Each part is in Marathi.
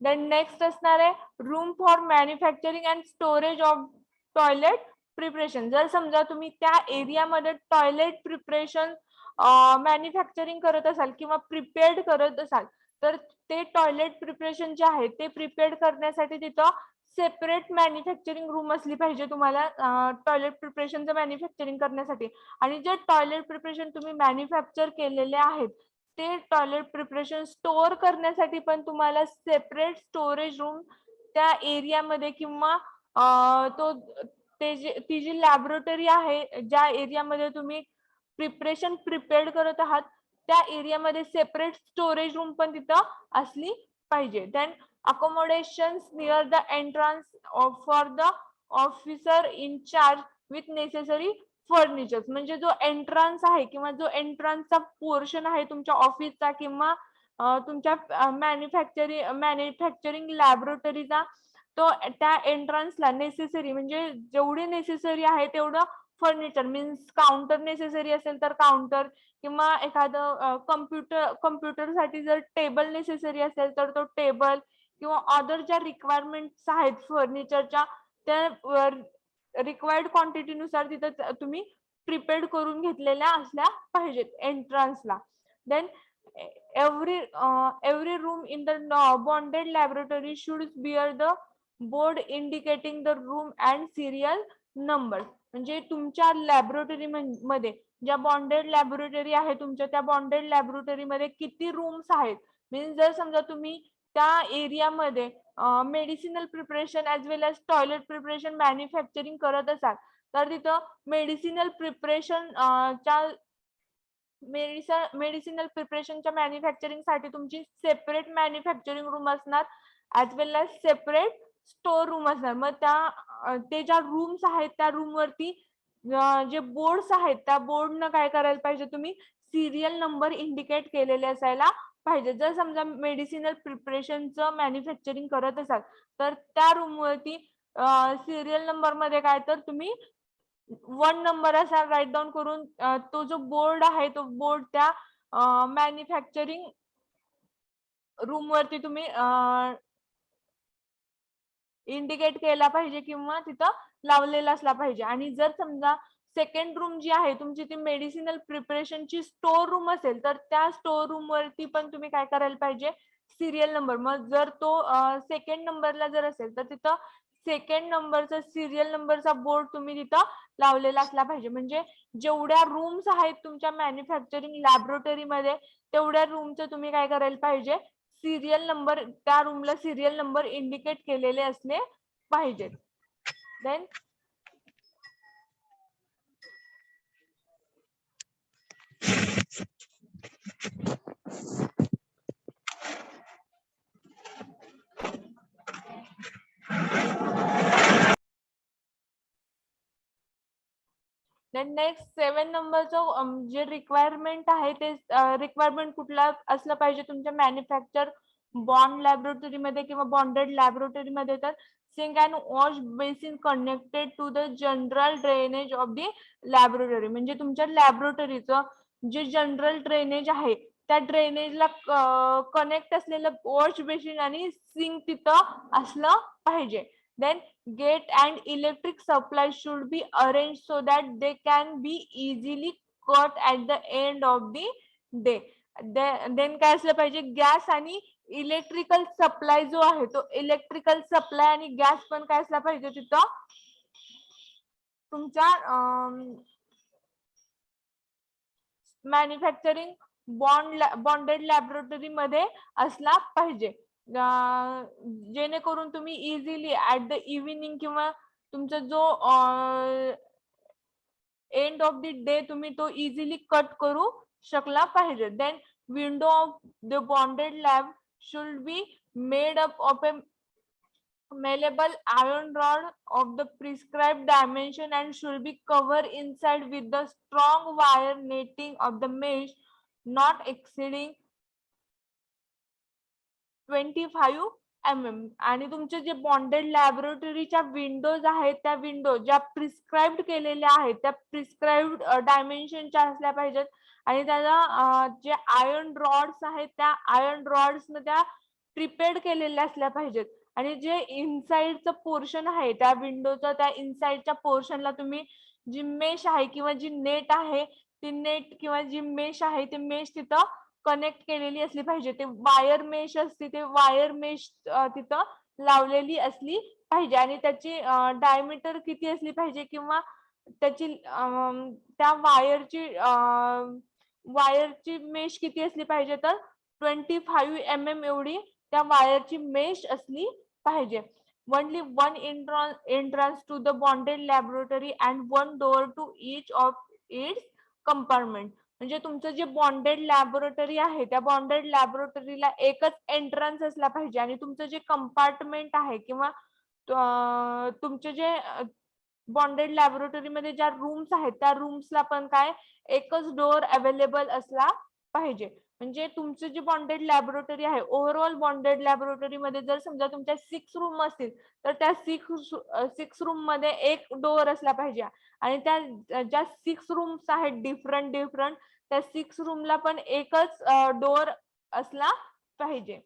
देन नेक्स्ट असणार आहे room for manufacturing and storage of toilet preparation. जर समजा तुम्ही त्या एरियामध्ये टॉयलेट प्रिपरेशन मॅन्युफॅक्चरिंग करत असाल किंवा प्रिपेअर्ड करत असाल, तर ते टॉयलेट प्रिपरेशन जे आहे ते प्रिपेअर्ड करण्यासाठी तिथं सेपरेट मॅन्युफॅक्चरिंग रूम असली पाहिजे तुम्हाला टॉयलेट प्रिपरेशनचं मॅन्युफॅक्चरिंग करण्यासाठी. आणि जे टॉयलेट प्रिपरेशन तुम्ही मॅन्युफॅक्चर केलेले आहेत ते टॉयलेट प्रिपरेशन स्टोअर करण्यासाठी पण तुम्हाला सेपरेट स्टोरेज रूम त्या एरियामध्ये किंवा ती जी लॅबोरेटरी आहे ज्या एरियामध्ये तुम्ही प्रिपरेशन प्रिपेअर्ड करत आहात त्या एरियामध्ये सेपरेट स्टोरेज रूम पण तिथं असली पाहिजे. Then accommodations near the entrance for the officer in charge with necessary furnitures. म्हणजे जो एंट्रन्स आहे किंवा जो एंट्रन्सचा पोर्शन आहे तुमच्या ऑफिसचा किंवा तुमच्या मॅन्युफॅक्चरिंग लॅबोरेटरीचा, तो त्या एंट्रन्सला नेसेसरी म्हणजे जेवढे नेसेसरी आहे तेवढं फर्निचर मीन्स काउंटर नेसेसरी असेल तर काउंटर किंवा एखादं कम्प्युटरसाठी जर टेबल नेसेसरी असेल तर तो टेबल किंवा अदर ज्या रिक्वायरमेंट्स आहेत फर्निचरच्या त्या रिक्वायर्ड क्वांटिटीनुसार तिथं तुम्ही प्रिपेअर्ड करून घेतलेल्या असल्या पाहिजेत एंट्रन्सला. Then every room in the bonded laboratory should bear the board indicating the room and serial number. म्हणजे तुमच्या लॅबोरेटरी मध्ये ज्या बॉन्डेड लॅबोरेटरी आहे तुमच्या त्या बॉन्डेड लॅबोरेटरी मध्ये किती रूम्स आहेत, मीन्स जर समजा तुम्ही त्या एरियामध्ये मेडिसिनल प्रिपरेशन ॲज वेल एज टॉयलेट प्रिपरेशन मॅन्युफॅक्चरिंग करत असाल तर तिथं मेडिसिनल प्रिपरेशन च्या मेडिसिनल प्रिपरेशनच्या मॅन्युफॅक्चरिंग साठी तुमची सेपरेट मॅन्युफॅक्चरिंग रूम असणार ॲज वेल एज सेपरेट स्टोर रूम असणार. मग ते ज्या रूम्स आहेत त्या रूम वरती जे बोर्ड्स आहेत त्या बोर्डनं काय करायला पाहिजे तुम्ही सिरियल नंबर इंडिकेट केलेले असायला पाहिजे. जर समजा मेडिसिनल प्रिपरेशनचं मॅन्युफॅक्चरिंग करत असाल तर त्या रूम वरती सिरियल नंबर मध्ये काय तर तुम्ही 1 नंबर असा राईट डाऊन करून तो जो बोर्ड आहे तो बोर्ड त्या मॅन्युफॅक्चरिंग रूम वरती तुम्ही इंडिकेट केला पाहिजे किंवा तिथं लावलेला असला पाहिजे. आणि जर समजा सेकंड रूम जी आहे तुमची ती मेडिसिनल प्रिपरेशनची स्टोर रूम असेल तर त्या स्टोर रूम वरती पण तुम्ही काय करायला पाहिजे सिरियल नंबर. मग जर तो सेकंड नंबरला जर असेल तर तिथं सेकंड नंबरचा सिरियल नंबरचा बोर्ड तुम्ही तिथं लावलेला असला पाहिजे. म्हणजे जेवढ्या रूम्स आहेत तुमच्या मॅन्युफॅक्चरिंग लॅबोरेटरी मध्ये तेवढ्या रूमचं तुम्ही काय करायला पाहिजे सिरियल नंबर त्या रूमला सिरियल नंबर इंडिकेट केलेले असले पाहिजेत. देन नेक्स्ट 7 नंबरचं जे रिक्वायरमेंट आहे ते रिक्वायरमेंट कुठला असलं पाहिजे तुमच्या मॅन्युफॅक्चर बॉन्ड लॅबोरेटरी मध्ये किंवा बॉन्डेड लॅबोरेटरी मध्ये. तर sink and wash basin connected to the general drainage of the laboratory. म्हणजे तुमच्या लॅबोरेटरीचं जे जनरल ड्रेनेज आहे त्या ड्रेनेजला कनेक्ट असलेलं वॉश बेसिन आणि सिंक तिथं असलं पाहिजे. Then gate and electric supply should be arranged so that they can be easily cut at the end of the day. Then काय असलं पाहिजे गॅस आणि इलेक्ट्रिकल सप्लाय जो आहे तो इलेक्ट्रिकल सप्लाय आणि गॅस पण काय असला पाहिजे तिथं तुमच्या मॅन्युफॅक्चरिंग बॉन्डेड लॅबोरेटरी मध्ये असला पाहिजे. जेणेकरून तुम्ही इझिली ऍट द इव्हिनिंग किंवा तुमचा जो एंड ऑफ द डे तुम्ही तो इझिली कट करू शकला पाहिजे. Then window of the bonded lab should be made up of a malleable iron rod of the prescribed dimension and should be covered inside with the strong wire netting of the mesh not exceeding 25 mm. आणि तुमचे जे बॉन्डेड लॅबोरेटरीच्या विंडोज आहेत त्या विंडो ज्या प्रिस्क्राइब्ड केलेल्या आहेत त्या प्रिस्क्राइब्ड डायमेन्शनच्या असल्या पाहिजेत. आणि त्याला जे आयर्न रॉड्स आहेत त्या आयर्न रॉड्स त्या प्रिपेअर्ड केलेल्या असल्या पाहिजेत. आणि जे इनसाइडचं पोर्शन आहे त्या विंडोचं, त्या इनसाइडच्या पोर्शनला तुम्ही जी मेश आहे किंवा जी नेट आहे ती नेट किंवा जी मेश आहे ती मेश तिथं कनेक्ट केलेली असली पाहिजे. ते वायर मेश असते ते वायर मेश तिथं लावलेली असली पाहिजे. आणि त्याची डायमीटर किती असली पाहिजे किंवा त्याची त्या वायरची मेश किती असली पाहिजे, तर 25 mm एवढी त्या वायरची मेश असली पाहिजे. Only one entrance to the bonded laboratory and one door to each of its compartment. म्हणजे तुमचं जे बॉन्डेड लॅबोरेटरी आहे त्या बॉन्डेड लॅबोरेटरीला एकच एंट्रन्स असला पाहिजे. आणि तुमचं जे कंपार्टमेंट आहे किंवा तुमचे जे बॉन्डेड लॅबोरेटरी मध्ये ज्या रूम्स आहेत त्या रूम्सला पण काय एकच डोअर अवेलेबल असला पाहिजे. म्हणजे तुमची जी बॉन्डेड लॅबोरेटरी आहे ओव्हरऑल बॉन्डेड लॅबोरेटरी मध्ये जर समजा तुमच्या 6 रूम असतील तर त्या 6 रूम मध्ये एक डोअर असला पाहिजे. आणि त्या ज्या 6 रूम्स आहेत डिफरंट त्या 6 रूमला पण एकच डोअर असला पाहिजे.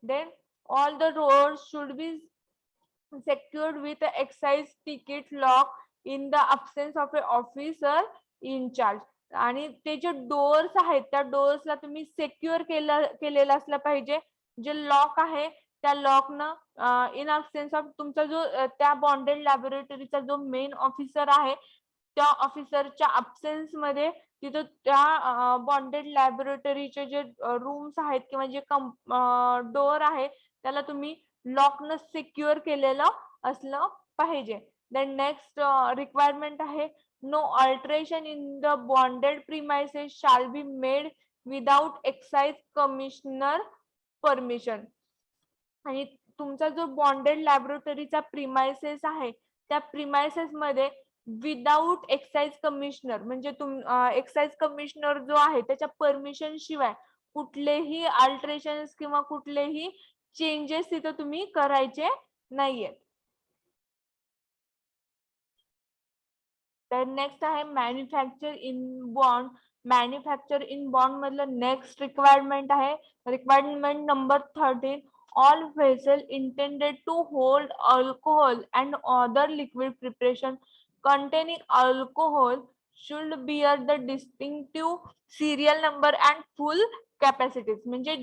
Then all the doors should be secured with an excise ticket lock in the absence of an officer in charge. आणि ते जे डोअर्स आहेत त्या डोअर्सला तुम्ही सेक्युअर केलेलं असलं पाहिजे. जे लॉक आहे त्या लॉकनं इन अब्सेन्स ऑफ तुमचा जो त्या बॉन्डेड लॅबोरेटरीचा जो मेन ऑफिसर आहे त्या ऑफिसरच्या अब्सेन्स मध्ये तिथं त्या बॉन्डेड लॅबोरेटरीचे जे रूम्स आहेत किंवा जे डोअर आहे त्याला तुम्ही लॉकनं सिक्युअर केलेलं असलं पाहिजे. देन नेक्स्ट रिक्वायरमेंट आहे no alteration in the bonded premises shall be made without excise commissioner permission. आणि तुमचा जो बॉन्डेड लॅबोरेटरीचा प्रिमाइसेस आहे त्या प्रिमाइसेस मध्ये विदाउट एक्साइज कमिशनर म्हणजे एक्साइज कमिशनर जो आहे त्याच्या परमिशन शिवाय कुठलेही अल्टरेशन किंवा कुठलेही चेंजेस तिथं तुम्ही करायचे नाहीयेत. तर नेक्स्ट आहे manufacture in bond. Manufacture in bond मधलं नेक्स्ट रिक्वायरमेंट आहे requirement number 13. all vessel intended to hold alcohol and other liquid preparation containing alcohol should bear the distinctive serial number and full capacities. म्हणजे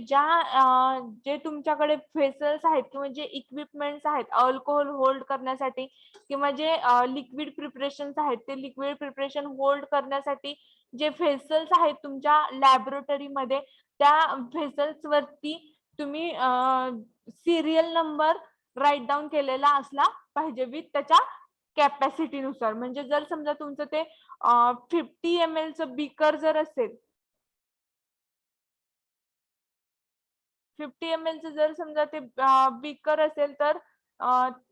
जे तुमच्याकडे व्हेसल्स आहेत किंवा जे इक्विपमेंट्स आहेत अल्कोहोल होल्ड करण्यासाठी किंवा जे लिक्विड प्रिपरेशन आहेत ते लिक्विड प्रिपरेशन होल्ड करण्यासाठी जे व्हेसल्स आहेत तुमच्या लॅबोरेटरीमध्ये त्या व्हेसल्स वरती तुम्ही सिरियल नंबर राईट डाऊन केलेला असला पाहिजे विथ त्याच्या कॅपॅसिटीनुसार. म्हणजे जर समजा तुमचं ते 50 ml चं बीकर जर असेल 50 ml चं जर समजा ते बीकर असेल तर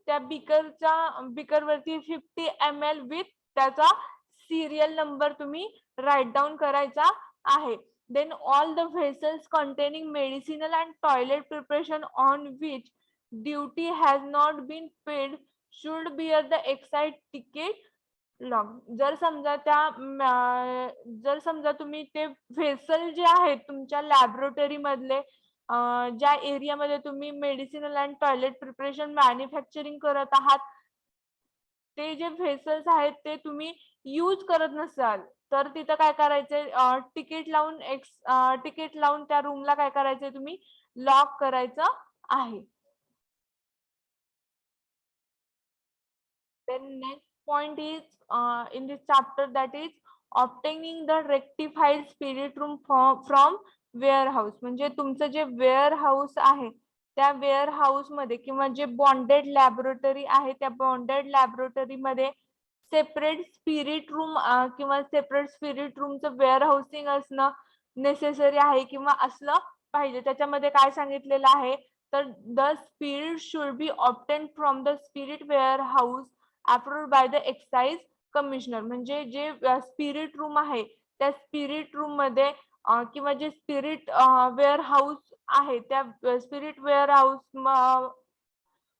त्या बीकर वरती 50 ml विथ त्याचा सिरियल नंबर तुम्ही राईट डाऊन करायचा आहे. Then all the vessels containing medicinal and toilet preparation on which duty has not been paid should bear the excise ticket lock. जर समजा तुम्ही ते व्हेसल जे आहेत तुमच्या लॅबोरेटरी मधले ज्या एरियामध्ये तुम्ही medicinal and toilet preparation manufacturing करत आहात ते जे व्हेसल्स आहेत ते तुम्ही यूज करत नसाल तर तिथं काय करायचंय तिकीट लावून त्या रूमला काय करायचंय तुम्ही लॉक करायचं आहे. Then next point is in this chapter that is obtaining the rectified spirit room from warehouse. म्हणजे तुमचं जे वेअरहाऊस आहे त्या वेअरहाऊस मध्ये किंवा जे बॉन्डेड लॅबोरेटरी आहे त्या बॉन्डेड लॅबोरेटरी मध्ये सेपरेट स्पिरिट रूम किंवा सेपरेट स्पिरिट रूमचं वेअरहाऊसिंग असणं नेसेसरी आहे किंवा असलं पाहिजे. त्याच्यामध्ये काय सांगितलेलं आहे तर the spirit should be obtain from the spirit warehouse approved by the excise commissioner. म्हणजे जे स्पिरिट रूम आहे त्या स्पिरिट रूम मध्ये किंवा जे स्पिरिट वेअरहाऊस आहे त्या स्पिरिट वेअरहाऊस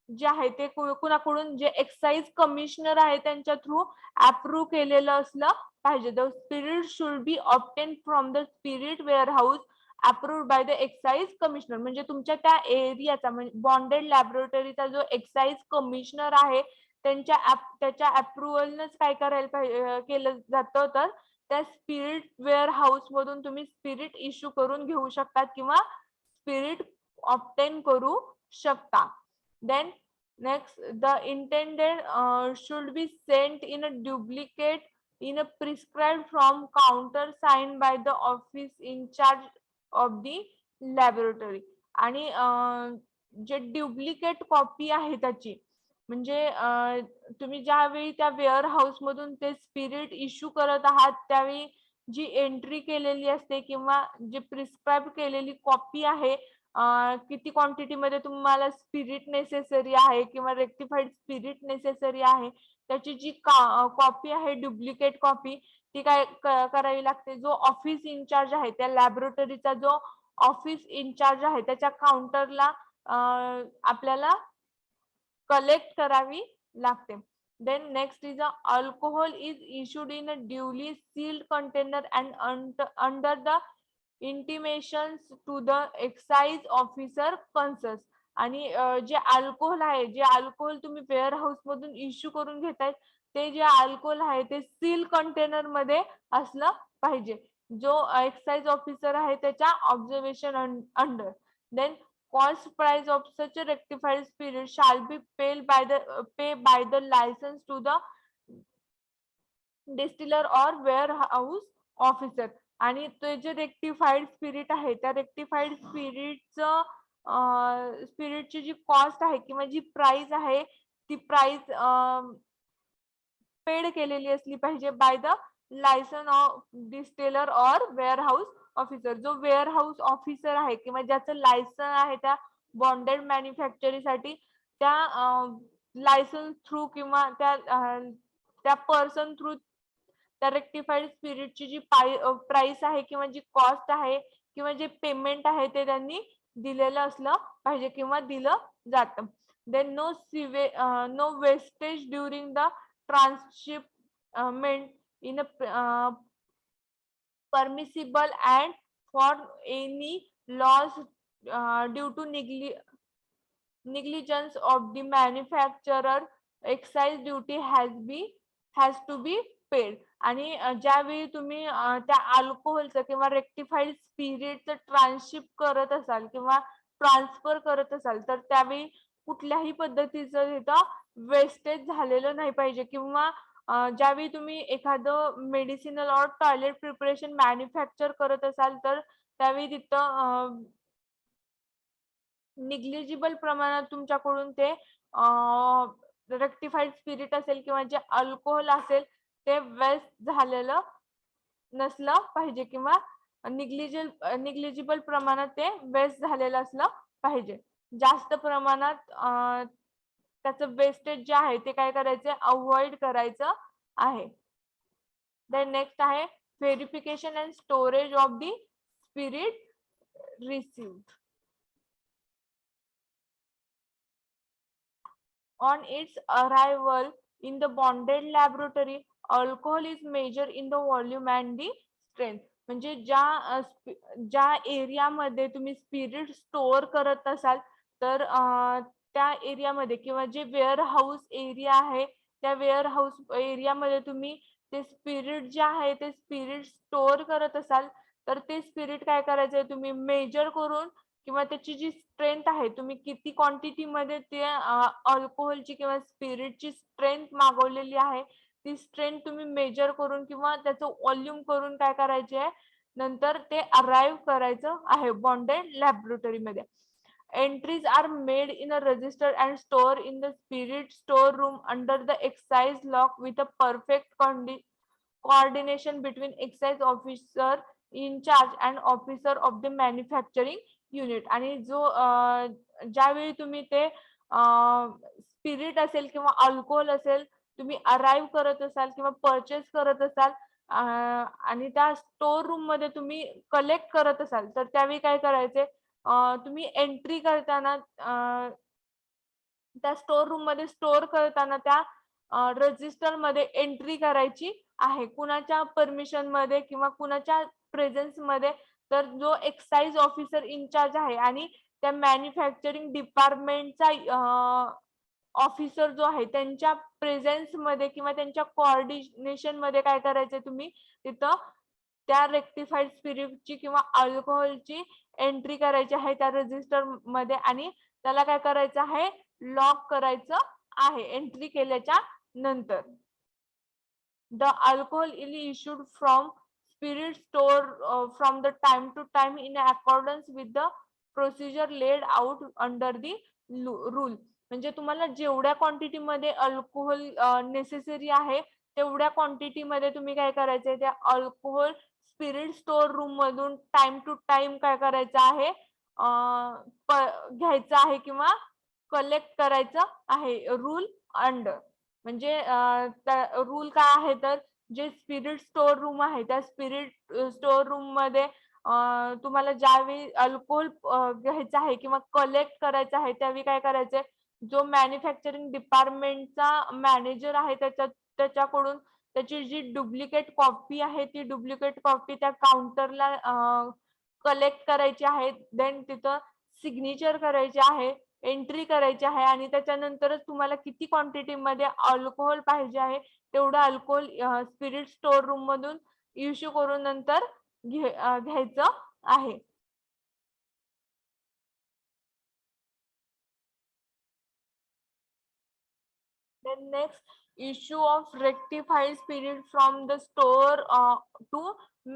जे आहे ते कुणाकडून जे एक्साइज कमिशनर आहे त्यांच्या थ्रू अप्रूव्ह केलेलं असलं पाहिजे. The spirit should be obtain from the spirit warehouse approved by the excise commissioner. म्हणजे तुमच्या त्या एरियाचा म्हणजे बॉन्डेड लॅबोरेटरीचा जो एक्साइज कमिशनर आहे त्याच्या अप्रुव्हलनच काय करायला पाहिजे केलं जातं, तर त्या स्पिरिट वेअर हाऊस मधून तुम्ही स्पिरिट इश्यू करून घेऊ शकतात किंवा स्पिरिट ऑब्टेन करू शकता. Then next, the intended should be sent in a duplicate in a prescribed from counter signed by the office in charge of the laboratory. आणि जे डुप्लिकेट कॉपी आहे त्याची म्हणजे तुम्ही ज्यावेळी त्या वेअर हाऊस मधून ते स्पिरिट इश्यू करत आहात त्यावेळी जी एंट्री केलेली असते किंवा जी प्रिस्क्राईब केलेली कॉपी आहे, किती क्वांटिटी मध्ये तुम्हाला स्पिरिट नेसेसरी आहे किंवा रेक्टिफाईड स्पिरिट नेसेसरी आहे, त्याची जी कॉपी आहे डुप्लिकेट कॉपी ती काय करावी लागते. जो ऑफिस इन्चार्ज आहे त्या लॅबोरेटरीचा जो ऑफिस इन्चार्ज आहे त्याच्या काउंटरला आपल्याला कलेक्ट करावी लागते. Then next is a alcohol is issued in a duly sealed container and under the intimations to the excise officer concerned. आणि जे अल्कोहोल आहे, जे अल्कोहोल तुम्ही वेअर हाऊस मधून इश्यू करून घेताय ते जे अल्कोहोल आहे ते सील कंटेनर मध्ये असलं पाहिजे, जो एक्साइज ऑफिसर आहे त्याच्या observation under. Then cost price of such a rectified spirit shall be paid by the license to the distiller or warehouse officer. आणि ते जे रेक्टिफाईड स्पिरिट आहे त्या रेक्टिफाईड स्पिरिटची जी कॉस्ट आहे किंवा जी प्राइस आहे ती प्राइस पेड केलेली असली पाहिजे by the licence of distiller or warehouse officer. जो वेअरहाऊस ऑफिसर आहे किंवा ज्याचं लायसन आहे त्या बॉन्डेड मॅन्युफॅक्चरिंगसाठी त्या लायसन थ्रू किंवा त्या पर्सन थ्रू त्या रेक्टिफाईड स्पिरिटची जी प्राइस आहे किंवा जी कॉस्ट आहे किंवा जे पेमेंट आहे ते त्यांनी दिलेलं असलं पाहिजे किंवा दिलं जातं. Then no wastage during the transshipment in a permissible and for any loss due to negligence of the manufacturer excise duty has to be paid. आणि ज्यावेळी तुम्ही त्या अल्कोहोलचं किंवा रेक्टिफाईड स्पिरिटचं ट्रान्सशिप करत असाल किंवा ट्रान्सफर करत असाल तर त्यावेळी कुठल्याही पद्धतीचं तिथं वेस्टेज झालेलं नाही पाहिजे किंवा ज्यावेळी तुम्ही एखादं मेडिसिनल और टॉयलेट प्रिपरेशन मॅन्युफॅक्चर करत असाल तर त्यावेळी तिथं निग्लिजिबल प्रमाणात तुमच्याकडून ते रेक्टिफाईड स्पिरिट असेल किंवा जे अल्कोहोल असेल ते वेस्ट झालेलं नसलं पाहिजे किंवा निग्लिजिबल प्रमाणात ते वेस्ट झालेलं असलं पाहिजे. जास्त प्रमाणात त्याचं वेस्टेज जे आहे ते काय करायचं अवॉइड करायचं आहे. देन नेक्स्ट आहे verification and storage of the spirit received. On its arrival in the bonded laboratory, alcohol is measured in the volume and the strength. म्हणजे ज्या एरियामध्ये तुम्ही स्पिरिट स्टोअर करत असाल तर त्या एरियामध्ये किंवा जे वेअर हाऊस एरिया आहे त्या वेअर हाऊस एरियामध्ये तुम्ही ते स्पिरिट जे आहे ते स्पिरिट स्टोअर करत असाल तर ते स्पिरिट काय करायचंय तुम्ही मेजर करून किंवा त्याची जी स्ट्रेंथ आहे तुम्ही किती क्वांटिटी मध्ये ते अल्कोहोलची किंवा स्पिरिटची स्ट्रेंथ मागवलेली आहे ती स्ट्रेंथ तुम्ही मेजर करून किंवा त्याचं व्हॉल्यूम करून काय करायचे आहे नंतर ते अराईव्ह करायचं आहे बॉन्डेड लॅबोरेटरी मध्ये. Entries are made in a register and stored in the spirit store room under the excise lock with a perfect coordination between excise officer in charge and officer of the manufacturing unit. आणि जो ज्यावेळी तुम्ही ते स्पिरिट असेल किंवा अल्कोहोल असेल तुम्ही अराईव्ह करत असाल किंवा परचेस करत असाल आणि त्या स्टोर रूम मध्ये तुम्ही कलेक्ट करत असाल तर त्यावेळी काय करायचे तुम्ही एंट्री करताना त्या स्टोर रूम मध्ये स्टोअर करताना त्या रजिस्टर मध्ये एंट्री करायची आहे. कुणाच्या परमिशन मध्ये किंवा कुणाच्या प्रेझेन्स मध्ये तर जो एक्साइज ऑफिसर इन्चार्ज आहे आणि त्या मॅन्युफॅक्चरिंग डिपार्टमेंटचा ऑफिसर जो आहे त्यांच्या प्रेझेन्स मध्ये किंवा त्यांच्या कोऑर्डिनेशन मध्ये काय करायचंय तुम्ही तिथं त्या रेक्टिफाईड स्पिरिटची किंवा अल्कोहोलची एंट्री करायची आहे त्या रजिस्टर मध्ये आणि त्याला काय करायचं आहे लॉक करायचं आहे एंट्री केल्याच्या नंतर. The alcohol is issued from spirit store from the time to time in accordance with the procedure laid out under the rule. म्हणजे तुम्हाला जेवढ्या क्वांटिटी मध्ये अल्कोहोल नेसेसरी आहे तेवढ्या क्वांटिटी मध्ये तुम्ही काय करायचंय त्या अल्कोहोल स्पिरिट स्टोर रूम मधून टाइम टू टाइम काय करायचं आहे घ्यायचं आहे किंवा कलेक्ट करायचं आहे रूल अंडर. म्हणजे रूल काय आहे तर जे स्पिरिट स्टोर रूम आहे त्या स्पिरिट स्टोर रूम मध्ये तुम्हाला ज्यावेळी अल्कोहोल घ्यायचं आहे किंवा कलेक्ट करायचं आहे त्यावेळी काय करायचंय जो मॅन्युफॅक्चरिंग डिपार्टमेंटचा मॅनेजर आहे त्याच्याकडून त्याची जी डुप्लिकेट कॉपी आहे ती डुप्लिकेट कॉपी त्या काउंटरला कलेक्ट करायची आहे. देन तिथं सिग्नेचर करायचे आहे एंट्री करायची आहे आणि त्याच्यानंतरच तुम्हाला किती क्वांटिटी मध्ये अल्कोहोल पाहिजे आहे तेवढं अल्कोहोल स्पिरिट स्टोर रूम मधून इश्यू करून नंतर घ्यायचं आहे. Then next, issue of rectified spirit from the store to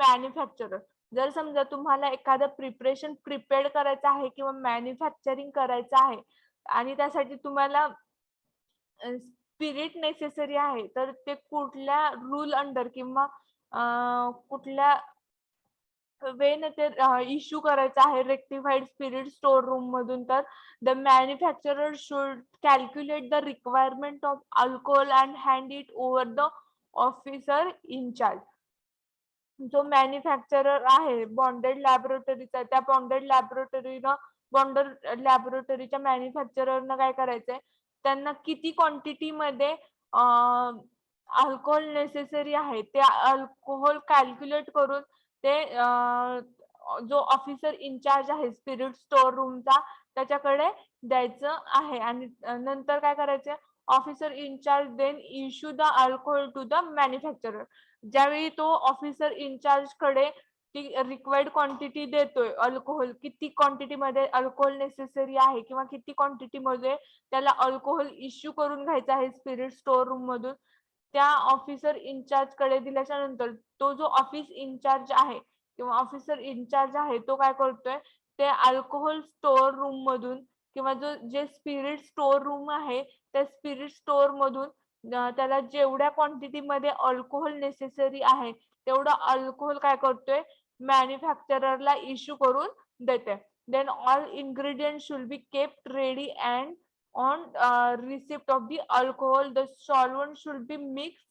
manufacturer. जर समजा तुम्हाला एखादं प्रिपरेशन प्रिपेअर करायचं आहे किंवा मॅन्युफॅक्चरिंग करायचं आहे आणि त्यासाठी तुम्हाला स्पिरिट नेसेसरी आहे तर ते कुठल्या रूल अंडर किंवा कुठल्या वेन ते इश्यू करायचं आहे रेक्टिफाईड स्पिरिट स्टोर रूम मधून तर the manufacturer should calculate the requirement of alcohol and hand it over the officer incharge. जो मॅन्युफॅक्चरर आहे बॉन्डेड लॅबोरेटरीचा त्या बॉन्डेड लॅबोरेटरीच्या मॅन्युफॅक्चररनं काय करायचंय त्यांना किती क्वांटिटी मध्ये अल्कोहोल नेसेसरी आहे ते अल्कोहोल कॅल्क्युलेट करून ते जो ऑफिसर इन्चार्ज आहे स्पिरिट स्टोर रूमचा त्याच्याकडे द्यायचं आहे आणि नंतर काय करायचं officer incharge then issue the alcohol to the manufacturer. ज्यावेळी तो ऑफिसर इन्चार्ज कडे ती रिक्वायर्ड क्वांटिटी देतोय अल्कोहोल किती क्वांटिटी मध्ये अल्कोहोल नेसेसरी आहे किंवा किती क्वांटिटी मध्ये त्याला अल्कोहोल इश्यू करून घ्यायचा आहे स्पिरिट स्टोर रूम मधून त्या ऑफिसर इन्चार्ज कडे दिल्याच्या नंतर तो जो ऑफिस इन्चार्ज आहे किंवा ऑफिसर इन्चार्ज आहे तो काय करतोय ते अल्कोहोल स्टोर रूम मधून किंवा जे स्पिरिट स्टोर रूम आहे त्या स्पिरिट स्टोर मधून त्याला जेवढ्या क्वांटिटी मध्ये अल्कोहोल नेसेसरी आहे तेवढं अल्कोहोल काय करतोय मॅन्युफॅक्चररला इश्यू करून देते. Then all ingredients should be kept ready and on receipt of the alcohol the solvent should be mixed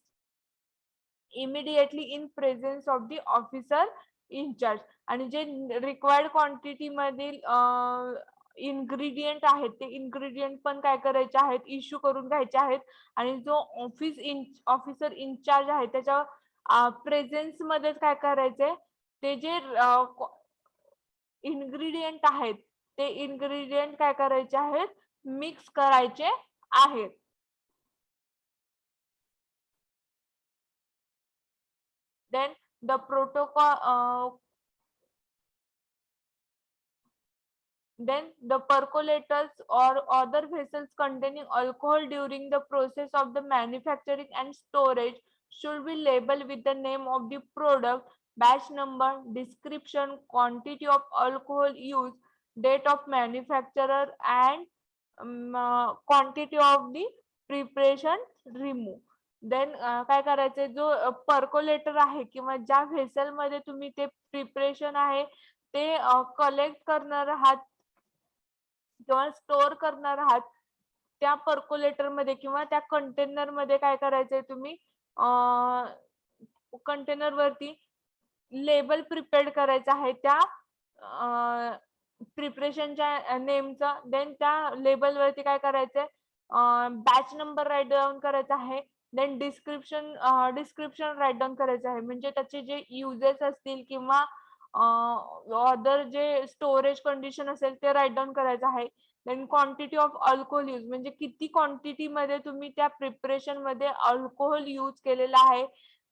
immediately in presence of the officer in charge. आणि जे रिक्वायर्ड क्वांटिटी मधील इन्ग्रेडियंट आहेत ते इन्ग्रेडियंट पण काय करायचे आहेत इश्यू करून घ्यायचे आहेत आणि जो ऑफिसर इन्चार्ज आहे त्याच्या प्रेझेन्स मध्ये काय करायचंय ते जे इन्ग्रेडियंट आहेत ते इन्ग्रेडियंट काय करायचे आहेत मिक्स करायचे आहेत. Then the protocol then the percolators or other vessels containing alcohol during the process of the manufacturing and storage should be labeled with the name of the product, batch number, description, quantity of alcohol used, date of manufacturer and quantity of the preparation removed. Then काय करायचंय जो पर्कोलेटर आहे किंवा ज्या व्हेसल मध्ये तुम्ही ते प्रिपरेशन आहे ते कलेक्ट करणार आहात किंवा स्टोअर करणार आहात त्या पर्कोलेटर मध्ये किंवा त्या कंटेनर मध्ये काय करायचंय तुम्ही कंटेनर वरती लेबल प्रिपेअर्ड करायचं आहे त्या प्रिपरेशनच्या नेमचं. देन त्या लेबल वरती काय करायचंय बॅच नंबर राईट डाऊन करायचा आहे. देन डिस्क्रिप्शन राईट डाऊन करायचं आहे म्हणजे त्याचे जे युजेस असतील किंवा अदर जे स्टोरेज कंडिशन असेल ते राईट डाऊन करायचं आहे. Then quantity of alcohol use म्हणजे किती क्वांटिटी मध्ये तुम्ही त्या प्रिपरेशन मध्ये अल्कोहोल यूज केलेला आहे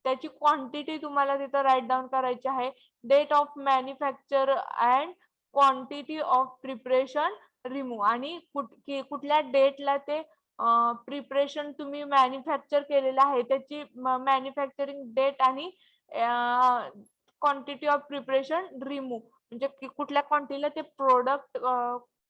त्याची क्वांटिटी तुम्हाला तिथं राईट डाऊन करायची आहे. Date of manufacture and quantity of preparation remove आणि कुठल्या डेटला ते प्रिपरेशन तुम्ही मॅन्युफॅक्चर केलेलं आहे त्याची मॅन्युफॅक्चरिंग डेट आणि क्वांटिटी ऑफ प्रिपरेशन रिमूव्ह म्हणजे कुठल्या क्वांटिटीला ते प्रोडक्ट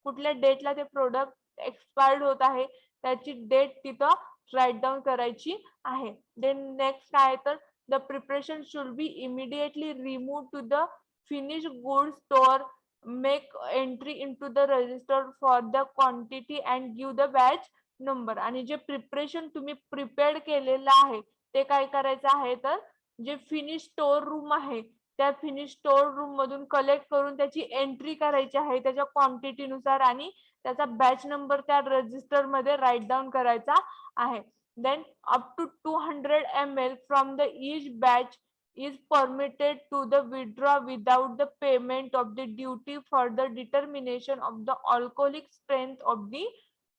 कुठल्या डेटला ते प्रोडक्ट एक्सपायर्ड होत आहे त्याची डेट तिथं राईट डाऊन करायची आहे. देन नेक्स्ट काय तर the preparation should be immediately remove to the finish good store make entry into the register for the quantity and give the batch number. आणि जे प्रिपरेशन तुम्ही प्रिपेअर्ड केलेलं आहे ते काय करायचं आहे तर जे फिनिश स्टोअर रूम आहे त्या फिनिश स्टोअर रूम मधून कलेक्ट करून त्याची एंट्री करायची आहे त्याच्या क्वांटिटी नुसार आणि त्याचा बॅच नंबर त्या रजिस्टर मध्ये राईट डाऊन करायचा आहे. Then up to 200 ml from the each batch is permitted to the withdraw without the payment of the duty for the determination of the alcoholic strength of the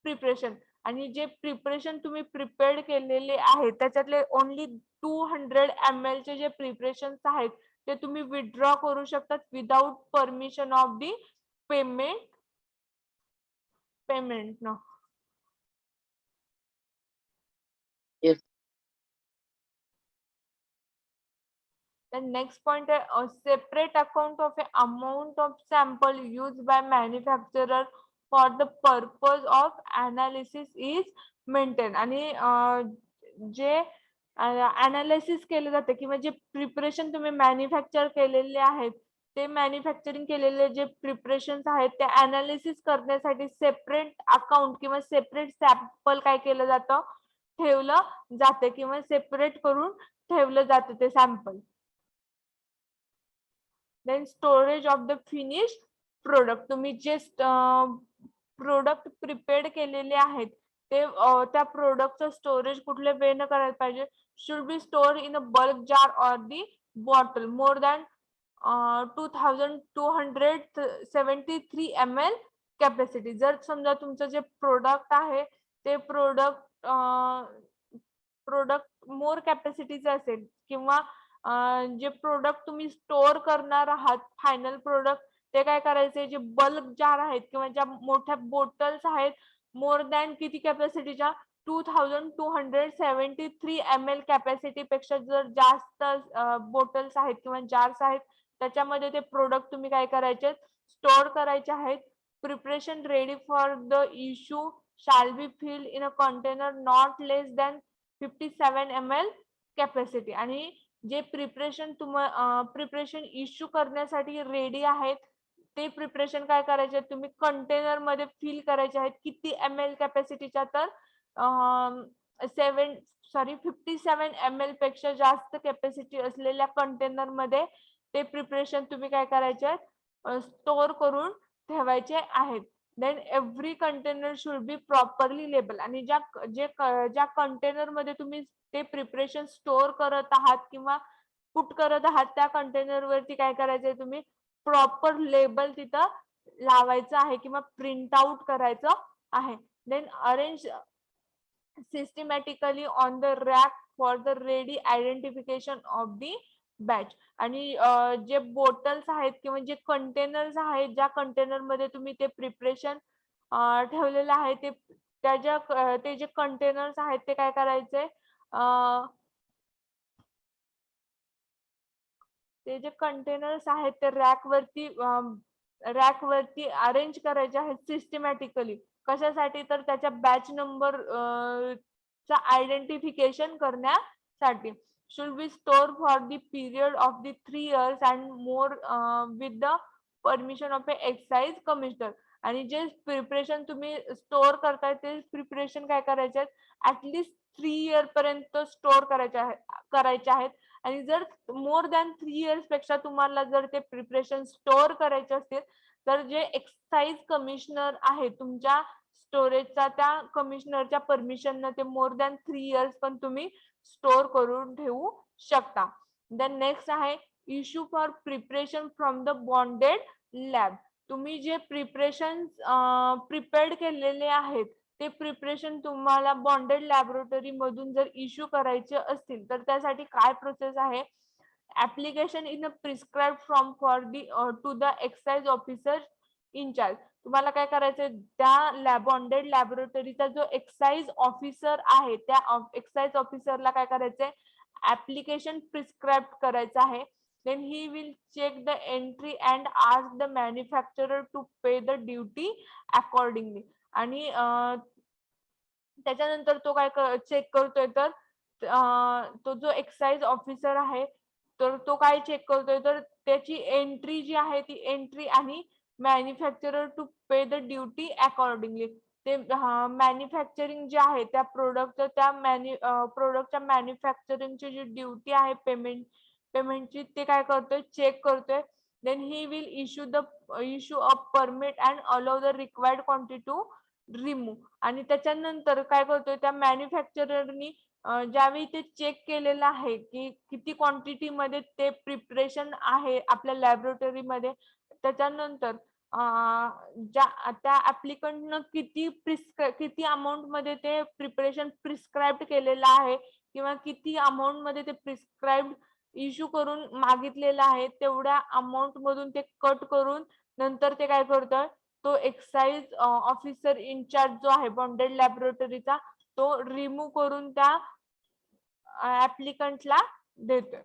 preparation. आणि जे प्रिपरेशन तुम्ही प्रिपेअर्ड केलेले आहेत त्याच्यातले ओनली 200 ml चे जे प्रिपरेशन आहेत ते तुम्ही विथड्रॉ करू शकतात without permission of the payment न. Yes. The next point is a separate account of a amount of sample used by manufacturer for the purpose of analysis is maintained. आणि जे अनालिसिस केले जाते किंवा जे प्रिपरेशन तुम्ही मॅन्युफॅक्चर केलेले आहेत ते मॅन्युफॅक्चरिंग केलेले जे प्रिपरेशन आहेत ते अनालिसिस करण्यासाठी सेपरेट अकाउंट किंवा सेपरेट सॅम्पल काय केलं जातं ठेवलं जाते किंवा सेपरेट करून ठेवलं जातं ते sample. Then storage of the finish product तुम्ही जे प्रोडक्ट प्रिपेअर्ड केलेले आहेत ते त्या प्रोडक्टचं स्टोरेज कुठल्या वेने करायला पाहिजे. Should be store in a bulk jar or the bottle more than 2273 ml capacity. जर समजा तुमचं जे प्रोडक्ट आहे ते प्रोडक्ट मोर कॅपॅसिटीचं असेल किंवा जे प्रोडक्ट तुम्ही स्टोअर करणार आहात फायनल प्रोडक्ट ते काय करायचे जे बल्क जार आहेत किंवा ज्या मोठ्या बोटल्स आहेत मोर दॅन किती कॅपॅसिटीच्या 2273 ml कॅपॅसिटी पेक्षा जर जास्त बोटल्स आहेत किंवा जार्स आहेत त्याच्यामध्ये ते प्रोडक्ट तुम्ही काय करायचे स्टोअर करायचे आहेत. Preparation ready for the issue shall be filled in a container not less than 57 ml capacity. आणि जे प्रिपरेशन प्रिपरेशन इश्यू करण्यासाठी रेडी आहेत ते प्रिपरेशन काय करायचे तुम्ही कंटेनर मध्ये फिल करायचे आहेत किती ml कॅपॅसिटीच्या तर 57 ml पेक्षा जास्त कॅपॅसिटी असलेल्या कंटेनर मध्ये ते प्रिपरेशन तुम्ही काय करायचे स्टोअर करून ठेवायचे आहेत. Then every container should be properly label. आणि ज्या कंटेनर मध्ये तुम्ही ते प्रिपरेशन स्टोअर करत आहात किंवा पुट करत आहात त्या कंटेनर वरती काय करायचंय तुम्ही प्रॉपर लेबल तिथं लावायचं आहे किंवा प्रिंट आउट करायचं आहे. Then arrange systematically on the rack for the ready identification of the batch. आणि जे बोटल्स आहेत किंवा जे कंटेनर्स आहेत ज्या कंटेनर मध्ये तुम्ही ते प्रिपरेशन ठेवलेलं आहे ते जे कंटेनर्स आहेत ते काय करायचे ते जे कंटेनर्स आहेत ते रॅक वरती अरेंज करायचे आहेत सिस्टमॅटिकली. कशासाठी तर त्याच्या बॅच नंबर चा आयडेंटिफिकेशन करण्यासाठी. should be stored for the period of the 3 years and more with the permission of a excise commissioner. आणि जे प्रिपरेशन तुम्ही स्टोअर करताय ते प्रिपरेशन काय करायचे ऍटलीस्ट 3 इयर पर्यंत स्टोअर करायचे आहेत. आणि जर मोर दॅन 3 इयर्स पेक्षा तुम्हाला जर ते प्रिपरेशन स्टोअर करायचे असतील तर जे एक्साइज कमिशनर आहे तुमच्या स्टोरेजचा त्या कमिशनरच्या परमिशन ते मोर दॅन 3 इयर्स पण तुम्ही स्टोअर करून ठेवू शकता. देन नेक्स्ट आहे issue for preparation from the bonded lab. तुम्ही जे प्रिपरेशन प्रिपेअर्ड केलेले आहेत ते प्रिपरेशन तुम्हाला बॉन्डेड लॅबोरेटरी मधून जर इश्यू करायचे असतील तर त्यासाठी काय प्रोसेस आहे? Application in a prescribe form for the to the excise officer incharge. तुम्हाला काय करायचंय, त्या बॉन्डेड लॅबोरेटरीचा जो एक्साइज ऑफिसर आहे त्या एक्साइज ऑफिसरला काय करायचंय, ऍप्लिकेशन प्रिस्क्राइब करायचं आहे. then he will check the entry and ask the manufacturer to pay the duty accordingly. आणि त्याच्यानंतर तो काय चेक करतोय तर तो जो एक्साइज ऑफिसर आहे तर तो काय चेक करतोय तर त्याची एंट्री जी आहे ती एंट्री आणि manufacturer to pay the duty accordingly. ते मॅन्युफॅक्चरिंग जे आहे त्या प्रोडक्टच्या मॅन्युफॅक्चरिंगची जी ड्युटी आहे पेमेंटची ते काय करतोय, चेक करतोय. Then he will issue a permit and allow the required quantity to remove. आणि त्याच्यानंतर काय करतोय, त्या मॅन्युफॅक्चररनी ज्यावेळी ते चेक केलेलं आहे की किती क्वांटिटी मध्ये ते प्रिपरेशन आहे आपल्या लॅबोरेटरीमध्ये, त्याच्यानंतर त्या ऍप्लिकंटनं किती अमाऊंट मध्ये ते प्रिपरेशन प्रिस्क्राईब केलेलं आहे किंवा किती अमाऊंट मध्ये ते प्रिस्क्राईब इश्यू करून मागितलेलं आहे तेवढ्या अमाऊंट मधून ते कट करून नंतर ते काय करतोय, तो एक्साइज ऑफिसर इनचार्ज जो आहे बॉन्डेड लॅबोरेटरीचा तो रिमूव्ह करून त्या ऍप्लिकंटला देतोय.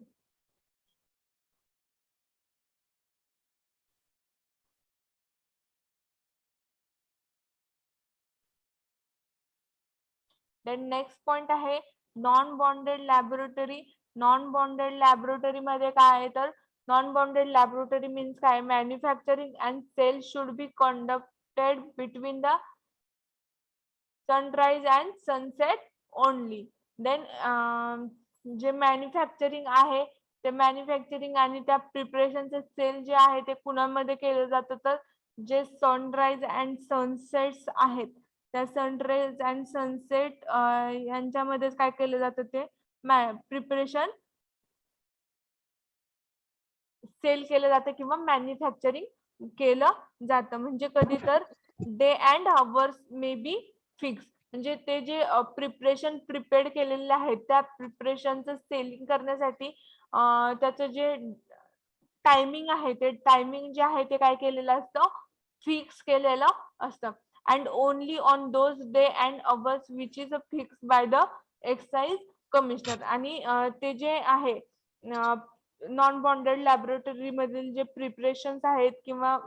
देन नेक्स्ट पॉइंट आहे non bonded laboratory. Non bonded laboratory मध्ये काय आहे तर नॉन बॉन्डेड लॅबोरेटरी मीन्स काय, manufacturing and sale should be conducted between the sunrise and sunset only. Then जे मॅन्युफॅक्चरिंग आहे ते मॅन्युफॅक्चरिंग आणि त्या प्रिपरेशनचे सेल जे आहे ते कुणामध्ये केलं जातं तर जे सनराइज अँड सनसेट्स आहेत त्या सनराइज अँड सनसेट यांच्यामध्ये काय केलं जातं ते प्रिपरेशन सेल केलं जातं किंवा मॅन्युफॅक्चरिंग केलं जातं. म्हणजे कधी तर day and hours may be fix. म्हणजे ते जे प्रिपरेशन प्रिपेअर्ड केलेले आहेत त्या प्रिपरेशनचं सेलिंग करण्यासाठी त्याचं जे टायमिंग आहे ते टायमिंग जे आहे ते काय केलेलं असतं, फिक्स केलेलं असतं. And only on those day and hours which is fix by the excise commissioner. आणि ते जे आहे नॉन बॉन्डेड लॅबोरेटरी मधील जे प्रिपरेशन्स आहेत किंवा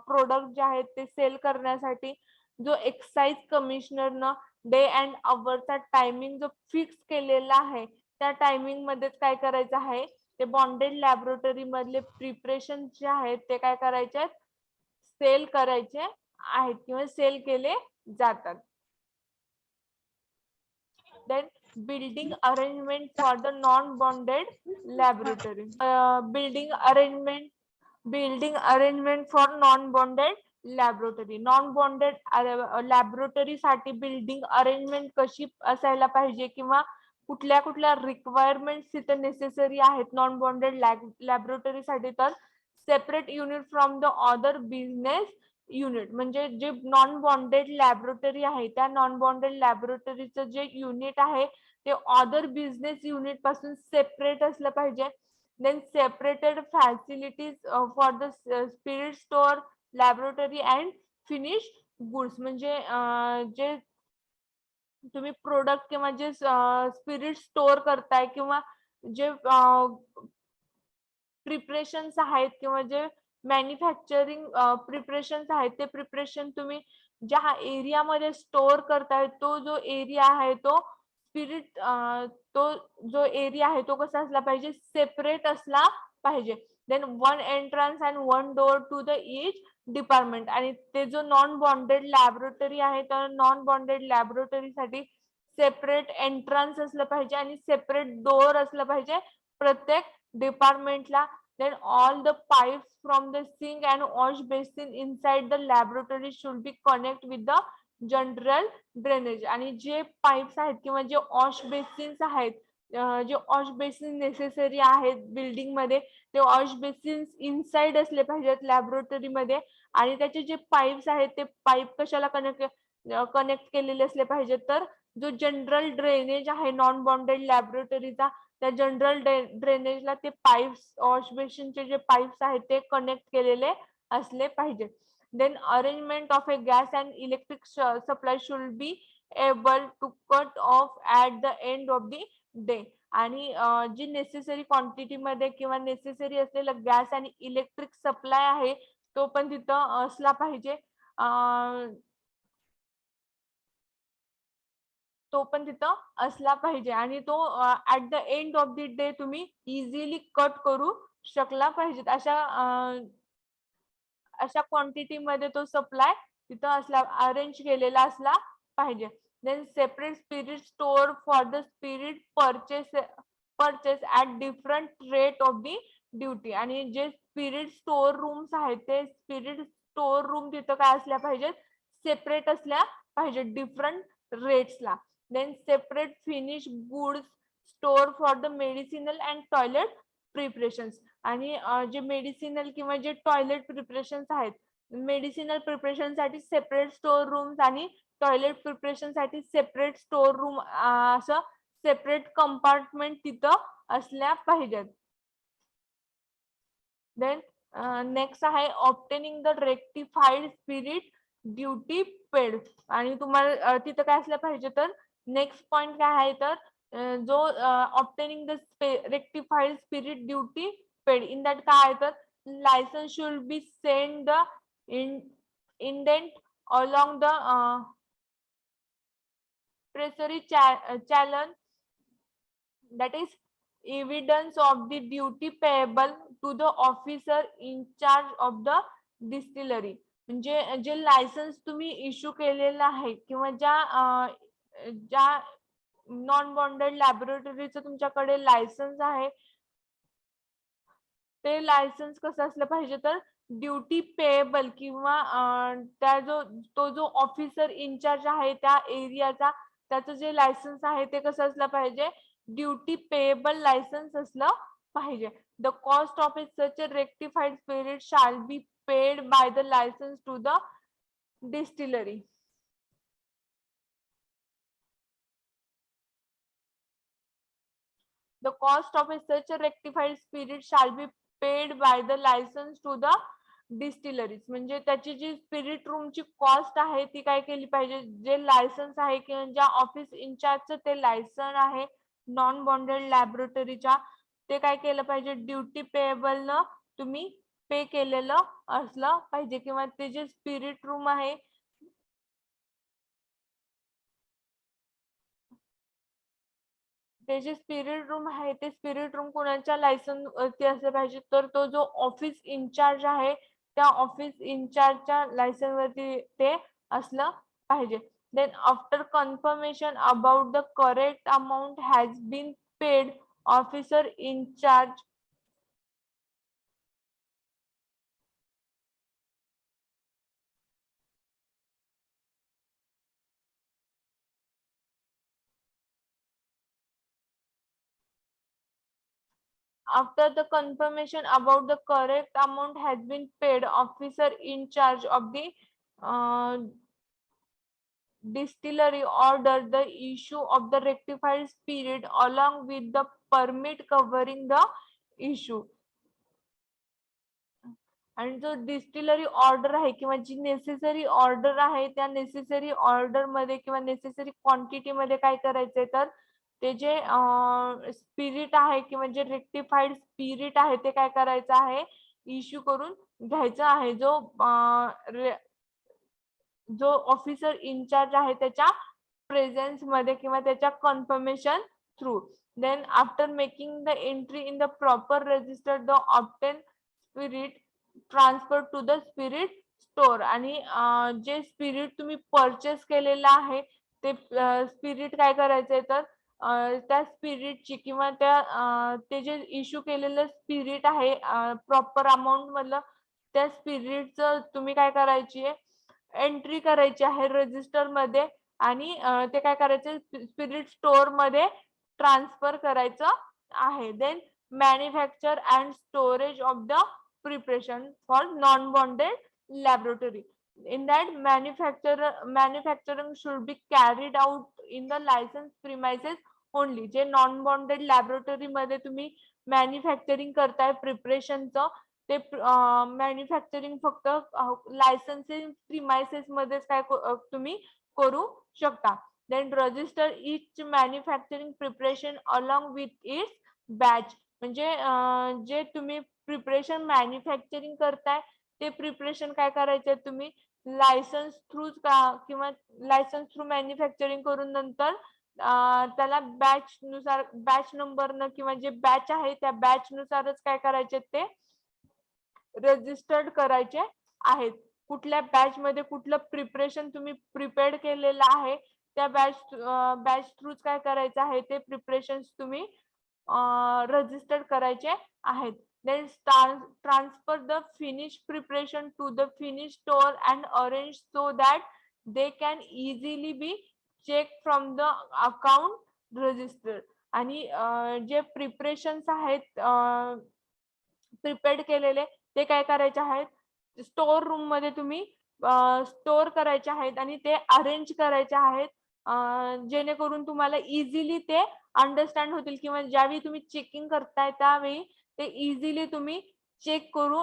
प्रोडक्ट जे आहेत ते सेल करण्यासाठी जो एक्साइज कमिशनरनं डे अँड अवरचा टायमिंग जो फिक्स केलेला आहे त्या टायमिंग मध्येच काय करायचं आहे, ते बॉन्डेड लॅबोरेटरी मधले प्रिपरेशन जे आहेत ते काय करायचे, सेल करायचे आहेत किंवा सेल केले जातात. Then building arrangement for the non-bonded laboratory. Building arrangement for non-bonded laboratory. Non-bonded laboratory साठी building arrangement कशी असायला पाहिजे किंवा कुठल्या कुठल्या रिक्वायरमेंट्स तिथे नेसेसरी आहेत नॉन बॉन्डेड लॅबोरेटरी साठी तर separate unit from the other business unit. म्हणजे जे नॉन बॉन्डेड लॅबोरेटरी आहे त्या नॉन बॉन्डेड लॅबोरेटरीचं जे युनिट आहे ते अदर बिझनेस युनिट पासून सेपरेट असलं पाहिजे. Then separated facilities for the spirit store laboratory and finish goods. म्हणजे जे तुम्ही प्रोडक्ट किंवा जे स्पिरिट स्टोअर करताय किंवा जे प्रिपरेशन्स आहेत किंवा जे मॅन्युफॅक्चरिंग प्रिपरेशन्स आहेत ते प्रिपरेशन तुम्ही ज्या एरियामध्ये स्टोअर करताय तो जो एरिया आहे तो स्पिरिट तो जो एरिया आहे तो कसा असला पाहिजे, सेपरेट असला पाहिजे. Then one entrance and one door to the each department. आणि ते जो नॉन बॉन्डेड लॅबोरेटरी आहे तर नॉन बॉन्डेड लॅबोरेटरीसाठी सेपरेट एंट्रन्स असलं पाहिजे आणि सेपरेट डोअर असलं पाहिजे प्रत्येक डिपार्टमेंटला. Then all the pipes from the sink and wash basin inside the laboratory should be connect with the general drainage. आणि जे पाईप्स आहेत किंवा जे वॉश बेसिन्स आहेत जे वॉश बेसिन नेसेसरी आहेत बिल्डिंग मध्ये ते वॉश बेसिन्स इनसाइड असले पाहिजेत लॅबोरेटरी मध्ये आणि त्याचे जे पाईप्स आहेत ते पाईप कशाला कनेक्ट केलेले असले पाहिजेत तर जो जनरल ड्रेनेज आहे नॉन बॉन्डेड लॅबोरेटरीचा त्या जनरल ड्रेनेजला ते पाईप्स वॉश बेसिनचे जे पाईप्स आहेत ते कनेक्ट केलेले असले पाहिजेत. Then arrangement of a gas and electric supply should be able to cut off at the end of the day आणि जी नेसेसरी क्वांटिटी मध्ये किंवा नेसेसरी असलेला गॅस आणि इलेक्ट्रिक सप्लाय आहे तो पण तिथं असला पाहिजे. तो पण तिथं असला पाहिजे आणि तो at the end of the day तुम्ही इझिली कट करू शकला पाहिजेत. अशा क्वांटिटी मध्ये तो सप्लाय तिथं असला अरेंज केलेला असला पाहिजे. Then separate spirit store for the spirit purchase at different rate of the duty आणि जे स्पिरिट स्टोअर रूम्स आहेत ते स्पिरिट स्टोअर रूम तिथं काय असल्या पाहिजेत सेपरेट असल्या पाहिजेत डिफरंट रेट्सला. Then separate finish goods store for the medicinal and toilet preparations आणि जे मेडिसिनल किंवा जे टॉयलेट प्रिपरेशन्स आहेत मेडिसिनल प्रिपरेशन साठी सेपरेट स्टोअर रूम्स आणि टॉयलेट प्रिपरेशन साठी सेपरेट स्टोअर रूम असं सेपरेट कंपार्टमेंट तिथं असल्या पाहिजेत. देन नेक्स्ट आहे obtaining the rectified spirit duty paid आणि तुम्हाला तिथं काय असलं पाहिजे तर नेक्स्ट पॉइंट काय आहे तर जो obtaining the rectified spirit duty paid in that काय आहे तर licence should be send the indent along the treasury challenge that is evidence of the duty payable to the officer in charge of the distillery म्हणजे जे लायसन्स तुम्ही इश्यू केलेलं आहे किंवा ज्या नॉन बॉन्डेड लॅबोरेटरीचं तुमच्याकडे लायसन्स आहे ते लायसन्स कसं असलं पाहिजे तर ड्युटी पेएबल किंवा तो जो ऑफिसर इन्चार्ज आहे त्या एरियाचा त्याचं जे लायसन्स आहे ते कसं असलं पाहिजे ड्युटी पेएबल लायसन्स असलं पाहिजे. The cost of such a rectified spirit shall be paid by the licence to the distillery. The cost of such a rectified spirit shall be paid by the license to the distilleries म्हणजे त्याची जी स्पिरिट रूमची कॉस्ट आहे ती काय केली पाहिजे जे लायसन्स आहे किंवा ज्या ऑफिस इन्चार्जचं ते लायसन आहे नॉन बॉन्डेड लॅबोरेटरीच्या ते काय केलं पाहिजे ड्युटी पेएबल न तुम्ही पे केलेलं असलं पाहिजे किंवा ते जे स्पिरिट रूम आहे ते जे स्पिरिट रूम आहे ते स्पिरिट रूम कोणाच्या लायसन्स वरती असले पाहिजे तर तो जो ऑफिस इन्चार्ज आहे त्या ऑफिस इन्चार्जच्या लायसन्स वरती ते असलं पाहिजे. Then after confirmation about the correct amount has been paid officer in charge after the confirmation about the correct amount has been paid officer in charge of the uh, distillery order the issue of the rectified spirit along with the permit covering the issue आणि जो डिस्टिलरी ऑर्डर आहे किंवा जी नेसेसरी ऑर्डर आहे त्या नेसेसरी ऑर्डर मध्ये किंवा नेसेसरी क्वांटिटी मध्ये काय करायचंय तर ते जे स्पिरिट आहे किंवा जे रेक्टिफाईड स्पिरिट आहे ते काय करायचं आहे इश्यू करून घ्यायचं आहे जो ऑफिसर इन्चार्ज आहे त्याच्या प्रेझेन्स मध्ये किंवा त्याच्या confirmation through. Then after making the entry in the proper register the obtain spirit transfer to the spirit store आणि जे स्पिरिट तुम्ही परचेस केलेलं आहे ते स्पिरिट काय करायचंय तर त्या स्पिरिटची किंवा ते जे इश्यू केलेलं स्पिरिट आहे प्रॉपर अमाऊंट मधलं त्या स्पिरिटचं तुम्ही काय करायची आहे एंट्री करायची आहे रजिस्टर मध्ये आणि ते काय करायचे स्पिरिट स्टोअर मध्ये ट्रान्सफर करायचं आहे. Then manufacture and storage of the preparation for non bonded laboratory. In that manufacturing should be carried out in the licensed premises only. जे नॉन बॉन्डेड लॅबोरेटरी मध्ये तुम्ही मॅन्युफॅक्चरिंग करताय प्रिपरेशनचं, ते मॅन्युफॅक्चरिंग फक्त लायसन्सिंग प्रिमायसेस मध्येच काय तुम्ही करू शकता. Then register each manufacturing preparation along with its batch. म्हणजे जे तुम्ही प्रिपरेशन मॅन्युफॅक्चरिंग करताय ते प्रिपरेशन काय करायचे तुम्ही लायसन्स थ्रू किंवा लायसन्स थ्रू मॅन्युफॅक्चरिंग करून नंतर त्याला बॅच नुसार बॅच नंबरनं किंवा जे बॅच आहे त्या बॅच नुसारच काय करायचे ते रजिस्टर्ड करायचे आहेत. कुठल्या बॅच मध्ये कुठलं प्रिपरेशन तुम्ही प्रिपेअर्ड केलेलं आहे त्या बॅच थ्रूच काय करायचं आहे ते प्रिपरेशन तुम्ही रजिस्टर्ड करायचे आहेत. Then transfer the finished preparation to the finished store and arrange so that they can easily be checked from the account register. आणि जे प्रिपरेशन्स आहेत प्रिपेअर्ड केलेले ते काय करायचे आहेत स्टोर रूम मध्ये तुम्ही स्टोर करायचे आहेत आणि ते अरेंज करायचे आहेत, जेणेकरून तुम्हाला इझिली ते अंडरस्टँड होतील किंवा ज्यावेळी तुम्ही चेकिंग करताय त्यावेळी ते इझिली तुम्ही चेक करू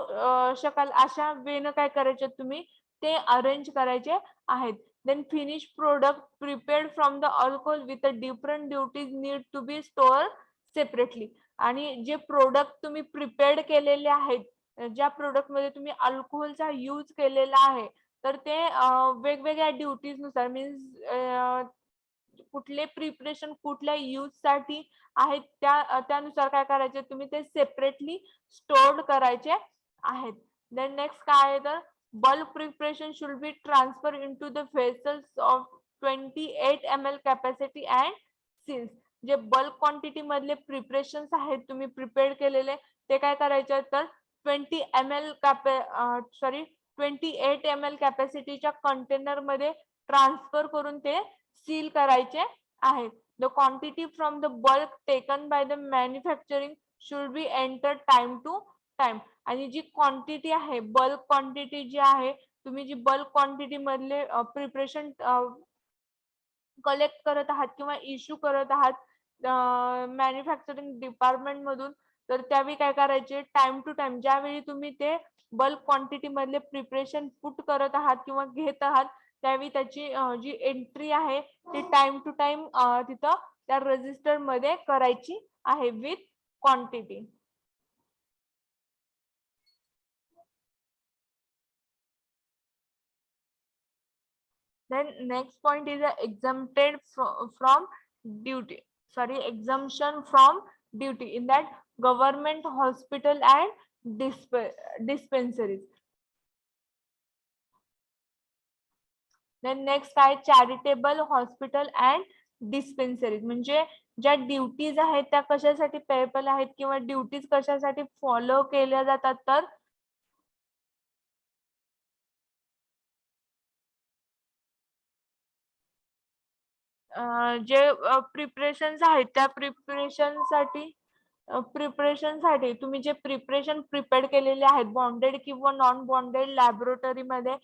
शकाल अशा वेनं काय करायचे तुम्ही ते अरेंज करायचे आहेत. Then finish product prepared from the alcohol with different duties need to be store separately. आणि जे प्रोडक्ट तुम्ही प्रिपेअर्ड केलेले आहेत, ज्या प्रोडक्ट मध्ये तुम्ही अल्कोहोलचा यूज केलेला आहे तर ते वेगवेगळ्या ड्युटीज नुसार मीन्स कुठले प्रिपरेशन कुठल्या यूज साठी आहेत त्यानुसार काय करायचे तुम्ही ते सेपरेटली स्टोर्ड करायचे आहेत. देन नेक्स्ट काय आहे तर bulk preparation should be transfer into the vessels of 28 ml capacity and seals. जे बल्क क्वांटिटी मधले प्रिपरेशन्स आहेत तुम्ही प्रिपेअर केलेले ते काय करायचे तर 28 ml कॅपॅसिटीच्या कंटेनर मध्ये ट्रान्सफर करून ते सील करायचे आहेत. The quantity from the bulk taken by the manufacturing should be entered time to time. आणि जी क्वांटिटी आहे बल्क क्वांटिटी जी आहे तुम्ही जी बल्क क्वांटिटी मधले प्रिपरेशन कलेक्ट करत आहात किंवा इश्यू करत आहात मॅन्युफॅक्चरिंग डिपार्टमेंट मधून, तर त्यावेळी काय करायचे टाइम टू टाइम ज्यावेळी तुम्ही ते बल्क क्वांटिटी मधले प्रिपरेशन पुट करत आहात किंवा घेत आहात त्यावेळी त्याची जी एंट्री आहे ती टाइम टू टाइम तिथं त्या रजिस्टर मध्ये करायची आहे with quantity. Then next point is exempted from duty. Exemption from duty in that government hospital and dispensaries. Then next आहे चॅरिटेबल हॉस्पिटल अँड डिस्पेन्सरीज. म्हणजे ज्या ड्युटीज आहेत त्या कशासाठी पेएबल आहेत किंवा ड्युटीज कशासाठी फॉलो केल्या जातात तर जे प्रिपरेशन्स आहेत त्या प्रिपरेशन साठी तुम्ही जे प्रिपरेशन प्रिपेअर्ड केलेले आहेत बॉन्डेड किंवा नॉन बॉन्डेड लॅबोरेटरी मध्ये,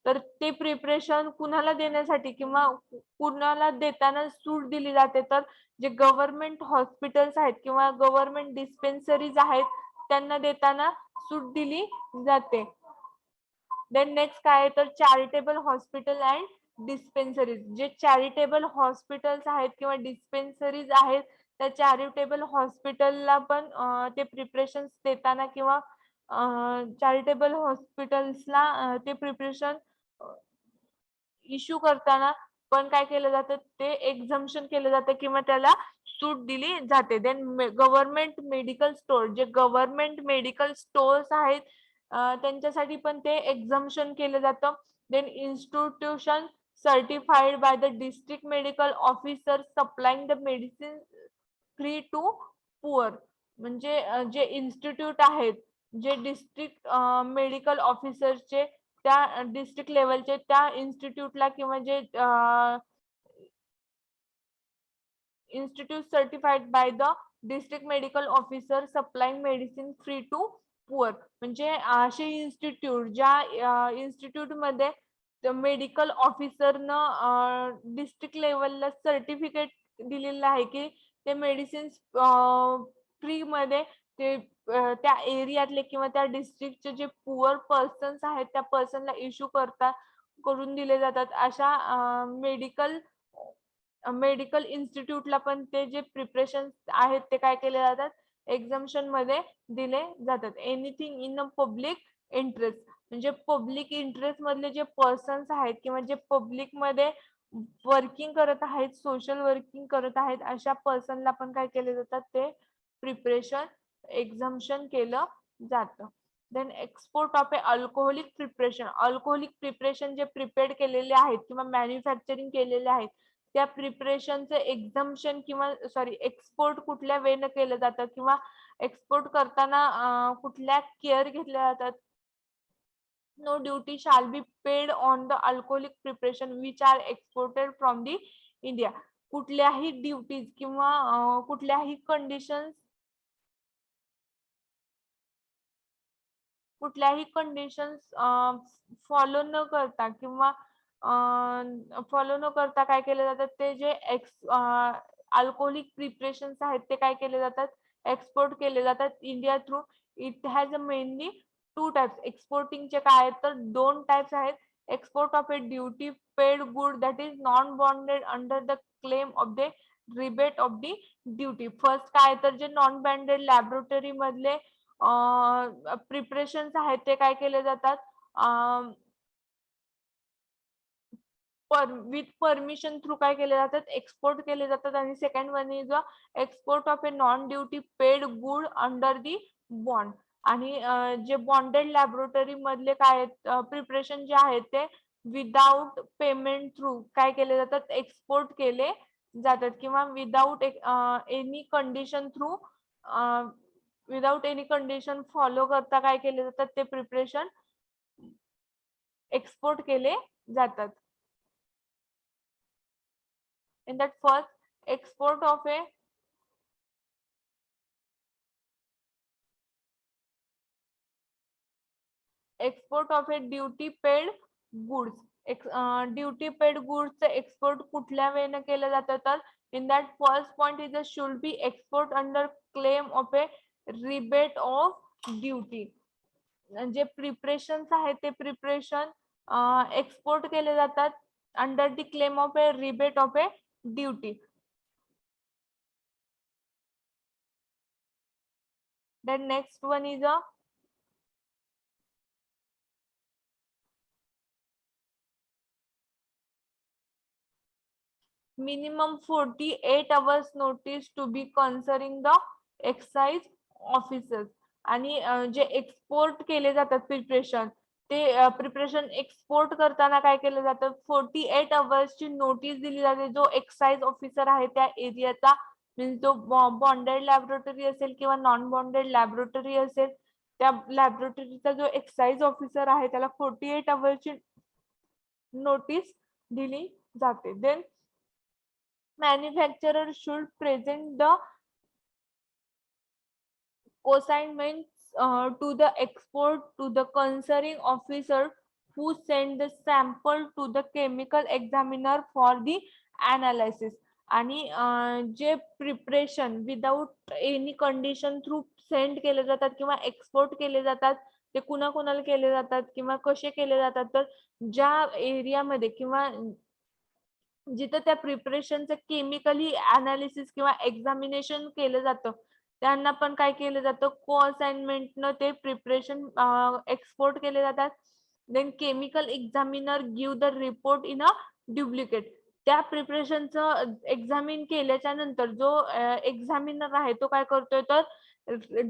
तर ते प्रिपरेशन कुणाला देण्यासाठी किंवा कुणाला देताना सूट दिली जाते तर जे गव्हर्नमेंट हॉस्पिटल्स आहेत किंवा गव्हर्नमेंट डिस्पेन्सरीज आहेत त्यांना देताना सूट दिली जाते. देन नेक्स्ट काय आहे तर चॅरिटेबल हॉस्पिटल अँड डिस्पेन्सरीज. जे चॅरिटेबल हॉस्पिटल्स आहेत किंवा डिस्पेन्सरीज आहेत त्या चॅरिटेबल हॉस्पिटलला पण ते प्रिपरेशन देताना किंवा चॅरिटेबल हॉस्पिटल्सला ते प्रिपरेशन इश्यू करताना पण काय केलं जातं ते एक्झम्पशन केलं जातं किंवा त्याला सूट दिली जाते. Then government medical store. जे गव्हर्नमेंट मेडिकल स्टोअर्स आहेत त्यांच्यासाठी पण ते एक्झम्पशन केलं जातं. Then institution certified by the district medical officer supplying the medicine free to poor. म्हणजे जे इन्स्टिट्यूट आहेत जे डिस्ट्रिक्ट मेडिकल ऑफिसरचे त्या डिस्ट्रिक्ट लेवलचे त्या इन्स्टिट्यूटला किंवा जे institute certified by the district medical officer supplying medicine free to poor. म्हणजे असे इन्स्टिट्यूट ज्या इन्स्टिट्यूट मध्ये मेडिकल ऑफिसरनं डिस्ट्रिक्ट लेवलला सर्टिफिकेट दिलेलं आहे की ते मेडिसिन फ्री मध्ये ते त्या एरियातले किंवा त्या डिस्ट्रिक्टचे जे पुअर पर्सन्स आहेत त्या पर्सनला इश्यू करून दिले जातात. अशा मेडिकल इन्स्टिट्यूटला पण ते जे प्रिपरेशन आहेत ते काय केले जातात, एक्झाम्शन मध्ये दिले जातात. Anything in a public interest म्हणजे पब्लिक इंटरेस्ट मधले जे पर्सन्स आहेत किंवा जे पब्लिक मध्ये वर्किंग करत आहेत, सोशल वर्किंग करत आहेत, अशा पर्सनला पण काय केले जातात, ते प्रिपरेशन एक्झाम्शन केलं जातं. Then export of a alcoholic preparation. Alcoholic preparation जे प्रिपेअर्ड केलेले आहेत किंवा मॅन्युफॅक्चरिंग केलेले आहेत त्या प्रिपरेशनचे एक्झाम्शन किंवा सॉरी एक्सपोर्ट कुठल्या वेने केलं जातं किंवा एक्सपोर्ट करताना कुठल्या केअर घेतल्या जातात. No duty shall be paid on the alcoholic preparation which are exported from the India. कुठल्याही ड्युटीज किंवा कुठल्याही कंडिशन्स फॉलो न करता किंवा फॉलो न करता काय केले जातात, ते जे अल्कोहोलिक प्रिपरेशन्स आहेत ते काय केले जातात, एक्सपोर्ट केले जातात India through. It has mainly two types. एक्सपोर्टिंगचे काय आहेत तर दोन टाइप्स आहेत. Export of a duty paid good that is non bonded under the claim of the rebate of the duty. First काय तर जे नॉन बॉन्डेड लॅबोरेटरी मधले प्रिपरेशन्स आहेत ते काय केले जातात, विथ परमिशन थ्रू काय केले जातात, एक्सपोर्ट केले जातात. आणि second one is export of a non duty paid good under the bond. आणि जे बॉन्डेड लॅबोरेटरी मधले काय प्रिपरेशन जे आहेत ते विदाउट पेमेंट थ्रू काय केले जातात, एक्सपोर्ट केले जातात किंवा without any condition through without any condition follow करता काय केले जातात, ते प्रिपरेशन एक्सपोर्ट केले जातात. In that first export of a duty paid goods. Duty paid goods export कुठल्या वेने केलं जातं तर in that first point is should be export under claim of A rebate of duty. जे प्रिपरेशन्स आहेत ते प्रिपरेशन एक्सपोर्ट केले जातात under the claim of A rebate of a duty. Then next one is a minimum 48 hours notice to be concerning the excise officers. आणि जे एक्सपोर्ट केले जातात प्रिपरेशन ते प्रिपरेशन एक्सपोर्ट करताना काय केलं जातं, 48 hours ची नोटीस दिली जाते. जो एक्साइज ऑफिसर आहे त्या एरियाचा मीन्स जो बॉन्डेड लॅबोरेटरी असेल किंवा नॉन बॉन्डेड लॅबोरेटरी असेल त्या लॅबोरेटरीचा जो एक्साइज ऑफिसर आहे त्याला 48 hours ची नोटीस दिली जाते. Then manufacturer should present the consignments to the export to the concerning officer who send the sample to the chemical examiner for the analysis. आणि जे preparation without any condition through send केले जातात किंवा एक्सपोर्ट केले जातात ते कुणाकुणाला केले जातात किंवा कसे केले जातात तर ज्या एरियामध्ये किंवा जिथे त्या प्रिपरेशनचं केमिकली अनालिसिस किंवा एक्झामिनेशन केलं जातं त्यांना पण काय केलं जातं, को असाइनमेंटनं ते प्रिपरेशन एक्सपोर्ट केले जातात. Then chemical examiner give the report in a duplicate. त्या प्रिपरेशनचं एक्झामिन केल्याच्या नंतर जो एक्झामिनर आहे तो काय करतोय तर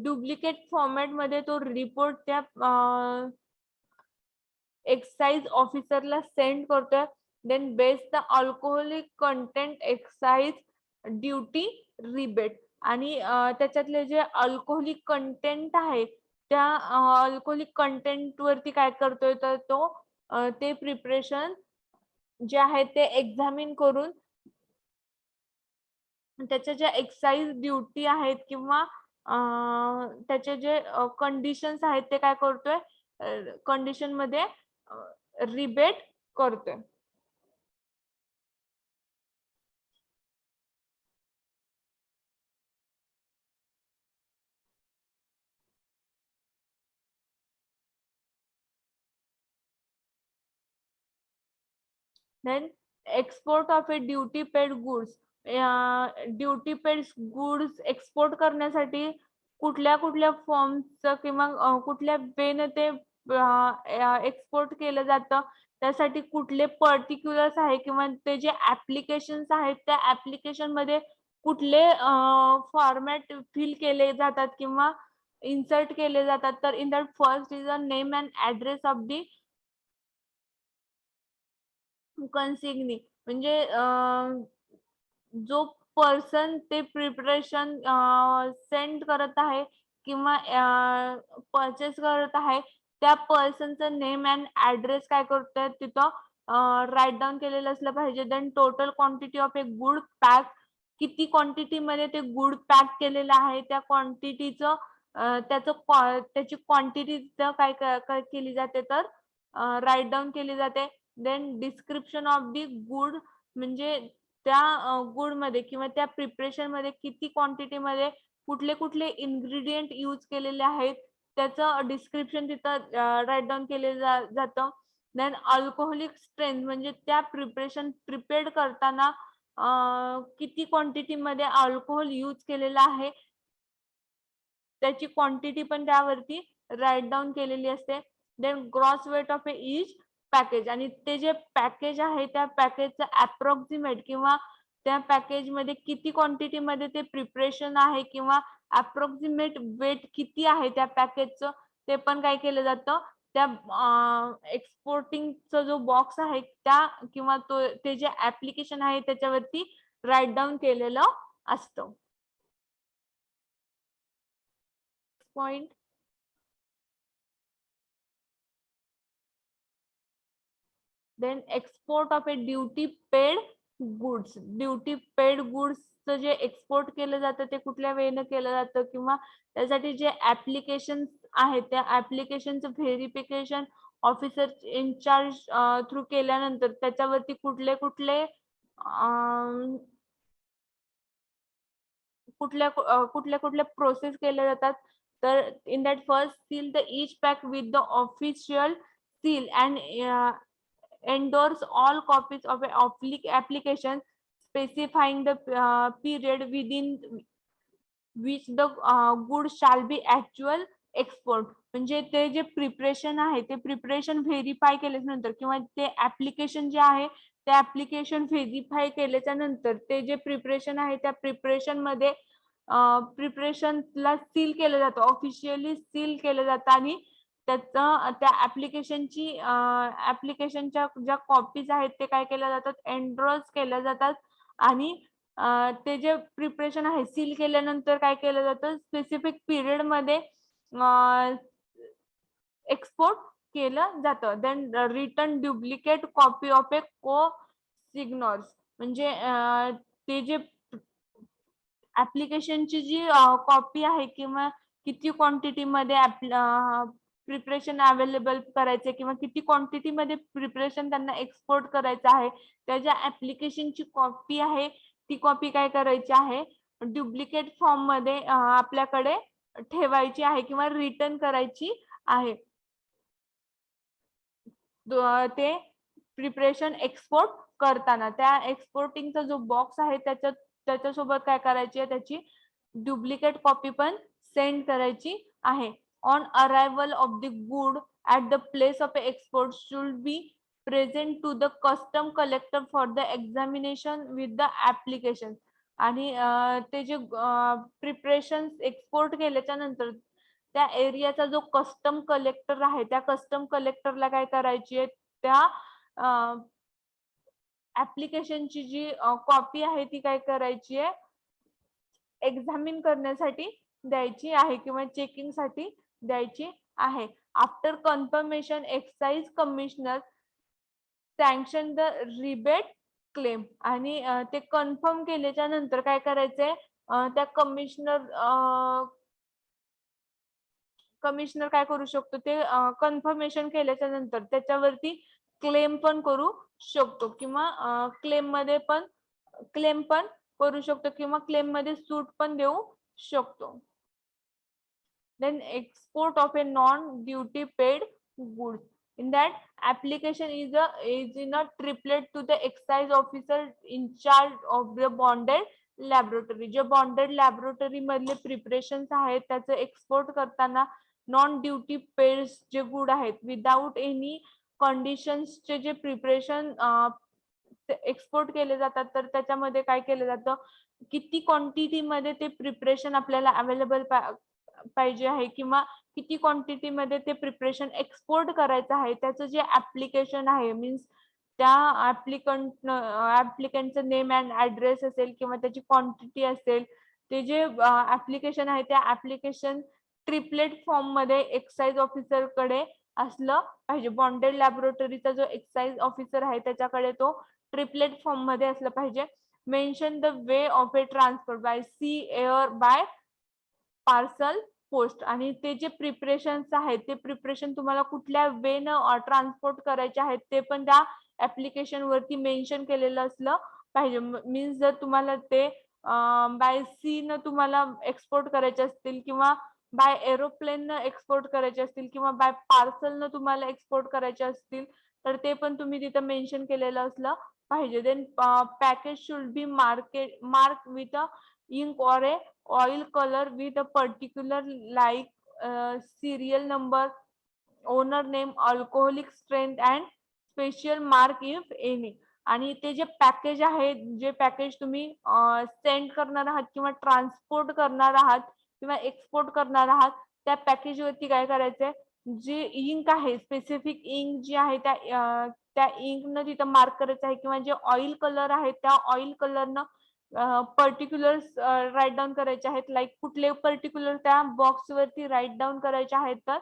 डुप्लिकेट फॉर्मॅट मध्ये तो रिपोर्ट त्या एक्साइज ऑफिसरला सेंड करतोय. then base the alcoholic content excise duty rebate. आणि त्याच्यातले जे अल्कोहोलिक कंटेंट आहे त्या अल्कोहोलिक कंटेंट वरती काय करतोय तर तो ते प्रिपरेशन जे आहे ते एक्झामिन करून त्याच्या ज्या एक्साइज ड्युटी आहेत किंवा त्याचे जे कंडिशन्स आहेत ते काय करतोय कंडिशन मध्ये रिबेट करतोय. Then export of a duty paid goods. Duty paid goods export करण्यासाठी कुठल्या कुठल्या फॉर्मचं किंवा कुठल्या वेने ते एक्सपोर्ट केलं जातं, त्यासाठी कुठले पर्टिक्युलर्स आहे किंवा ते जे ऍप्लिकेशन्स आहेत त्या ऍप्लिकेशन मध्ये कुठले फॉर्मॅट फिल केले जातात किंवा इन्सर्ट केले जातात. तर in that first is a name and address of the consignee, म्हणजे जो पर्सन ते प्रिपरेशन सेंड करत आहे किंवा परचेस करत आहे त्या पर्सनचं नेम अँड ऍड्रेस काय करतोय तिथं राईट डाऊन केलेलं असलं पाहिजे. Then total quantity of a good pack, किती क्वांटिटी मध्ये ते गुड पॅक केलेलं आहे त्या क्वांटिटीचं त्याची क्वांटिटी काय केली जाते तर राईट डाऊन केली जाते. Then description of the good, म्हणजे त्या गुड मध्ये किंवा त्या प्रिपरेशन मध्ये किती क्वांटिटी मध्ये कुठले कुठले इन्ग्रेडियंट यूज केलेले आहेत त्याचं डिस्क्रिप्शन तिथं राईट डाऊन केलेलं जातं. देन अल्कोहोलिक स्ट्रेंथ, म्हणजे त्या प्रिपरेशन प्रिपेअर्ड करताना किती क्वांटिटी मध्ये अल्कोहोल यूज केलेला आहे त्याची क्वांटिटी पण त्यावरती राईट डाऊन केलेली असते. Then gross weight of a each package, आणि ते जे पॅकेज आहे त्या पॅकेजचं अप्रॉक्सिमेट किंवा त्या पॅकेज मध्ये किती क्वांटिटी मध्ये ते प्रिपरेशन आहे किंवा अप्रॉक्सिमेट वेट किती आहे त्या पॅकेजचं ते पण काय केलं जातं त्या एक्सपोर्टिंगचा जो बॉक्स आहे त्या किंवा ते जे ऍप्लिकेशन आहे त्याच्यावरती राईट डाऊन केलेलं असतं. Point, then export of a duty paid goods. Duty paid गुड्सचं जे एक्सपोर्ट केलं जातं ते कुठल्या वेळेनं केलं जातं किंवा त्यासाठी जे ऍप्लिकेशन आहेत त्या ऍप्लिकेशनचं व्हेरिफिकेशन ऑफिसर इन्चार्ज थ्रू केल्यानंतर त्याच्यावरती कुठले कुठले कुठल्या कुठल्या प्रोसेस केल्या जातात. तर in that first seal the each pack with the official seal and endorse all copies of an application specifying the period within which the goods shall be actual export. म्हणजे ते जे प्रिपरेशन आहे ते प्रिपरेशन व्हेरीफाय केल्याच्या नंतर किंवा ते ऍप्लिकेशन जे आहे ते ऍप्लिकेशन व्हेरीफाय केल्याच्या नंतर ते जे प्रिपरेशन आहे त्या प्रिपरेशन मध्ये प्रिपरेशनला सील केलं जातं, ऑफिशियली सील केलं जातं आणि त्याचं त्या ऍप्लिकेशनच्या ज्या कॉपीज आहेत ते काय केल्या जातात एन्डोर्स केल्या जातात आणि ते जे प्रिपरेशन आहे सील केल्यानंतर काय केलं जातं स्पेसिफिक पिरियड मध्ये एक्सपोर्ट केलं जातं. Then return duplicate copy of a consigners, म्हणजे ते जे ऍप्लिकेशनची जी कॉपी आहे किंवा किती क्वांटिटी मध्ये प्रिपरेशन अवेलेबल करायचे किंवा किती क्वांटिटी मध्ये प्रिपरेशन त्यांना एक्सपोर्ट करायचं आहे त्याच्या ऍप्लिकेशनची कॉपी आहे ती कॉपी काय करायची आहे डुप्लिकेट फॉर्म मध्ये आपल्याकडे ठेवायची आहे किंवा रिटर्न करायची आहे. ते प्रिपरेशन एक्सपोर्ट करताना त्या एक्सपोर्टिंगचा जो बॉक्स आहे त्याच्यासोबत काय करायची आहे त्याची डुप्लिकेट कॉपी पण सेंड करायची आहे. On arrival of the good at the place of export should be present to the custom collector for the examination with the application. आणि ते जे प्रिपरेशन एक्सपोर्ट केल्याच्या नंतर त्या एरियाचा जो कस्टम कलेक्टर आहे त्या कस्टम कलेक्टरला काय करायची आहे त्या ऍप्लिकेशनची जी कॉपी आहे ती काय करायची आहे एक्झामिन करण्यासाठी द्यायची आहे किंवा चेकिंग साठी द्यायची आहे. After confirmation excise commissioner sanction the rebate claim आणि ते कन्फर्म केल्याच्या नंतर काय करायचंय, त्या कमिशनर काय करू शकतो, ते कन्फर्मेशन केल्याच्या नंतर त्याच्यावरती क्लेम पण करू शकतो किंवा क्लेम पण करू शकतो किंवा क्लेम मध्ये सूट पण देऊ शकतो. Then export of a non-duty paid goods. In that application is in a triplet to the excise officer in charge of the bonded laboratory. जे bonded laboratory मधले preparations आहेत त्याचं export करताना नॉन ड्युटी पेड जे गुड आहेत विदाउट एनी कंडिशन्स चे जे प्रिपरेशन एक्सपोर्ट केले जातात, तर त्याच्यामध्ये काय केलं जातं, किती क्वांटिटी मध्ये ते प्रिपरेशन आपल्याला अवेलेबल पाहिजे आहे किंवा किती क्वांटिटी मध्ये ते प्रिपरेशन एक्सपोर्ट करायचं आहे, त्याचं जे ऍप्लिकेशन आहे मीन्स त्या ऍप्लिकंटचं नेम अँड ऍड्रेस असेल किंवा त्याची क्वांटिटी असेल, ते जे ऍप्लिकेशन आहे त्या ऍप्लिकेशन ट्रिपलेट फॉर्म मध्ये एक्साइज ऑफिसर कडे असलं पाहिजे. बॉन्डेड लॅबोरेटरीचा जो एक्साइज ऑफिसर आहे त्याच्याकडे तो ट्रिपलेट फॉर्म मध्ये असलं पाहिजे. Mention the way of a transport by sea, air, by parcel, post. आणि ते जे प्रिपरेशन्स आहेत ते प्रिपरेशन तुम्हाला कुठल्या वे न ट्रान्सपोर्ट करायचे आहेत ते पण त्या ऍप्लिकेशन वरती मेन्शन केलेलं असलं पाहिजे. मीन्स जर तुम्हाला ते बाय सी न तुम्हाला एक्सपोर्ट करायचे असतील किंवा बाय एरोप्लेन न एक्सपोर्ट करायचे असतील किंवा बाय पार्सल न तुम्हाला एक्सपोर्ट करायचे असतील तर ते पण तुम्ही तिथं मेन्शन केलेलं असलं पाहिजे. Then package should be mark with a ink or a oil color with a particular like serial number, owner name, alcoholic strength and special mark if any. आणि ते जे पॅकेज आहे, जे पॅकेज तुम्ही सेंड करणार आहात किंवा ट्रान्सपोर्ट करणार आहात किंवा एक्सपोर्ट करणार आहात त्या पॅकेज वरती काय करायचंय, जे इंक आहे स्पेसिफिक इंक जी आहे त्या इंक न तिथं मार्क करायचं आहे किंवा जे ऑइल कलर आहे त्या ऑइल कलरनं पर्टिक्युलर्स राईट डाऊन करायचे आहेत. लाईक कुठले पर्टिक्युलर त्या बॉक्स वरती राईट डाऊन करायचे आहेत तर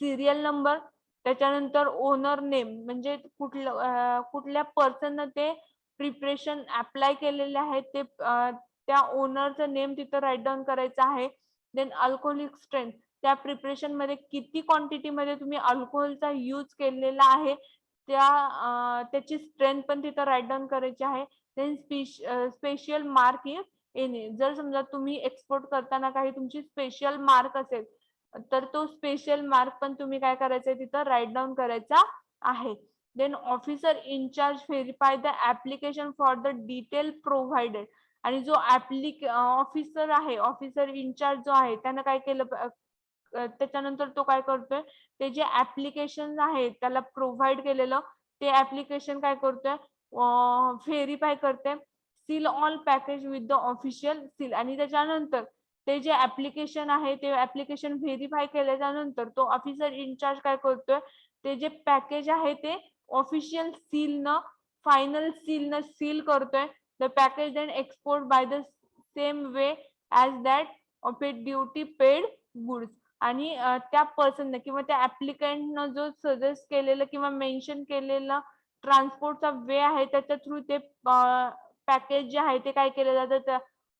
सिरियल नंबर, त्याच्यानंतर ओनर नेम म्हणजे कुठल्या पर्सन ते प्रिपरेशन अप्लाय केलेले आहेत ते त्या ओनरचं नेम तिथं राईट डाऊन करायचं आहे. देन अल्कोहोलिक स्ट्रेंथ, त्या प्रिपरेशन मध्ये किती क्वांटिटी मध्ये तुम्ही अल्कोहोलचा यूज केलेला आहे त्याची स्ट्रेंथ पण तिथं राईट डाऊन करायची आहे. Then special mark if any, जर समजा तुम्ही एक्सपोर्ट करताना काही तुमची स्पेशल मार्क असेल तर तो स्पेशल मार्क पण तुम्ही काय करायचंय तिथं राईट डाऊन करायचा आहे. Then officer in charge verify the application for the detail provided. आणि जो ऑफिसर आहे, ऑफिसर इनचार्ज जो आहे त्यानं काय केलं, त्याच्यानंतर तो काय करतोय, ते जे ऍप्लिकेशन आहे त्याला प्रोव्हाइड केलेलं ते ऍप्लिकेशन काय करतोय, व्हेरीफाय करते. Seal all package with the official seal. आणि त्याच्यानंतर ते जे ऍप्लिकेशन आहे ते ऍप्लिकेशन व्हेरीफाय केल्याच्या नंतर तो ऑफिसर इनचार्ज काय करतोय, ते जे पॅकेज आहे ते ऑफिशियल सील न फायनल सील न सील करतोय. The package then export by the same way as that of a duty paid goods. आणि त्या पर्सन किंवा त्या ऍप्लिकंटनं जो सजेस्ट केलेलं किंवा मेन्शन केलेलं ट्रान्सपोर्टचा वे आहे त्याच्या थ्रू ते पॅकेज जे आहे ते काय केलं जातं, त्या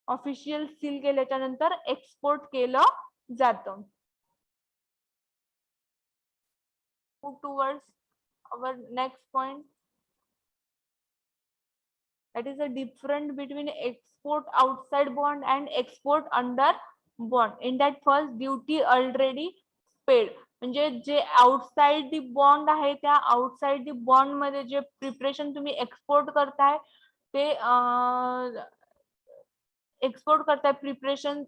ऑफिशियल सील केल्याच्या नंतर एक्सपोर्ट केलं जातं. Move towards our next point, that is the difference between export outside bond and export under bond. In that first duty already paid, म्हणजे जे आउटसाइड दी बॉन्ड आहे त्या आउटसाइड दी बॉन्ड मध्ये जे प्रिपरेशन तुम्ही एक्सपोर्ट करताय ते एक्सपोर्ट करताय प्रिपरेशन,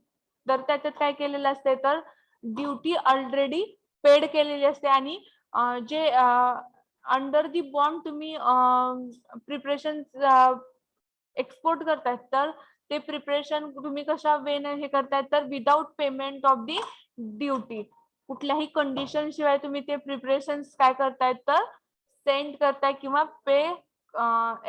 तर त्याच्यात काय केलेलं असते तर ड्युटी ऑलरेडी पेड केलेली असते. आणि जे अंडर दी बॉन्ड तुम्ही प्रिपरेशन एक्सपोर्ट करतायत तर ते प्रिपरेशन तुम्ही कशा वेने हे करतायत तर without payment of the duty, कुठल्याही कंडिशन शिवाय तुम्ही ते प्रिपरेशन काय करतायत तर सेंड करताय किंवा पे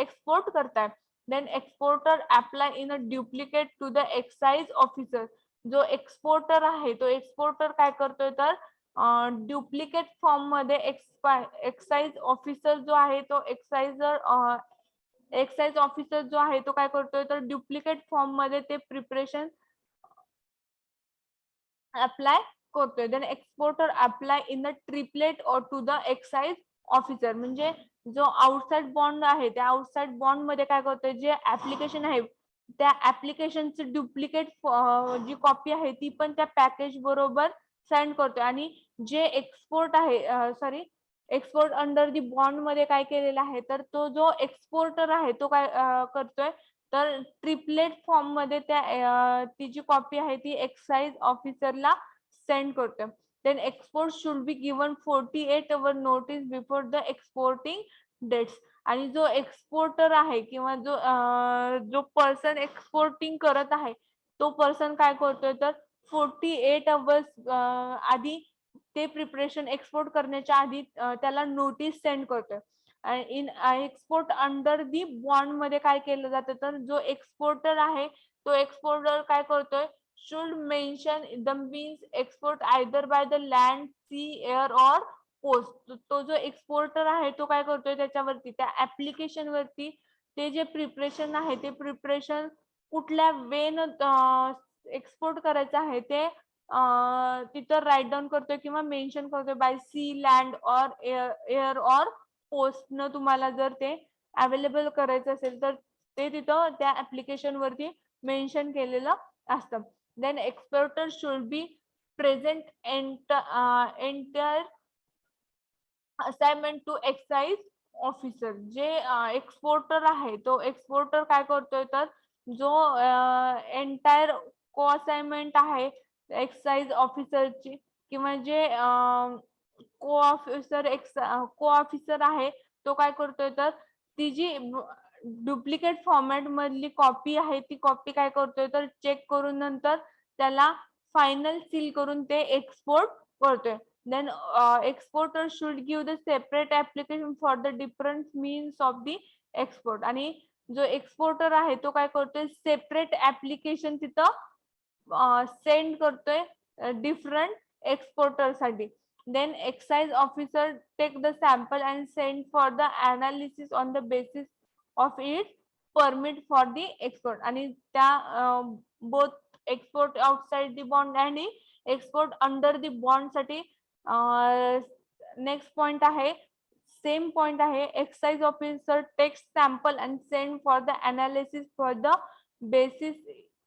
एक्सपोर्ट करताय. Then exporter apply in a duplicate to the excise officer. जो एक्सपोर्टर आहे तो एक्सपोर्टर काय करतोय तर डुप्लिकेट फॉर्म मध्ये एक्साइज ऑफिसर जो आहे तो एक्साइजर एक्साइज ऑफिसर जो आहे तो काय करतोय तर डुप्लिकेट फॉर्म मध्ये ते प्रिपरेशन अप्लाय करतोय. Then exporter apply in the triplet or to the excise officer, म्हणजे जो आउटसाइड बॉन्ड आहे त्या आउटसाइड बॉन्ड मध्ये काय करतोय जे ऍप्लिकेशन आहे त्या ऍप्लिकेशनची डुप्लिकेट जी कॉपी आहे ती पण त्या पॅकेज बरोबर सेंड करतोय. आणि जे एक्सपोर्ट आहे sorry export under the bond मध्ये काय केलेलं आहे तर तो जो एक्सपोर्टर आहे तो काय करतोय तर ट्रिपलेट फॉर्म मध्ये त्या ती जी कॉपी आहे ती एक्साइज ऑफिसरला सेंड करतोय. Then export should be given 48 hour notice before the exporting dates. आणि जो एक्सपोर्टर आहे किंवा जो पर्सन एक्सपोर्टिंग करत आहे तो पर्सन काय करतोय तर 48 अवर्स आधी ते प्रिपरेशन एक्सपोर्ट करण्याच्या आधी त्याला नोटीस सेंड करतोय. In export under the bond मध्ये काय केलं जातं तर जो एक्सपोर्टर आहे तो एक्सपोर्टर काय करतोय should mention the means export either by the land sea air or post. तो जो एक्सपोर्टर आहे तो काय करतोय त्याच्यावरती त्या ऍप्लिकेशन वरती ते जे प्रिपरेशन आहे ते प्रिपरेशन कुठल्या वेन एक्सपोर्ट करायचं आहे ते तिथं राईट डाऊन करतोय किंवा मेन्शन करतोय बाय सी लँड और एअर और पोस्ट न तुम्हाला जर ते अवेलेबल करायचं असेल तर ते तिथं त्या ऍप्लिकेशन वरती मेन्शन केलेलं असतं. Then exporter should be present enter assignment to excise officer. जे एक्सपोर्टर आहे तो एक्सपोर्टर काय करतोय तर जो एंटायर को असाइनमेंट आहे एक्साइज ऑफिसरची किंवा जे को ऑफिसर आहे तो काय करतोय तर ती जी डुप्लिकेट फॉर्मॅट मधली कॉपी आहे ती कॉपी काय करतोय तर चेक करून नंतर त्याला फायनल सील करून ते एक्सपोर्ट करतोय. Then exporter should give the separate application for the different means of the export. आणि जो एक्सपोर्टर आहे तो काय करतोय सेपरेट ऍप्लिकेशन तिथं सेंड करतोय डिफरंट एक्सपोर्टर साठी. Then excise officer take the sample and send for the analysis on the basis of it permit for the export. आणि त्या both export outside the bond आणि एक्सपोर्ट अंडर द बॉन्ड साठी नेक्स्ट पॉइंट आहे सेम पॉइंट आहे excise officer takes sample and send for the analysis for the basis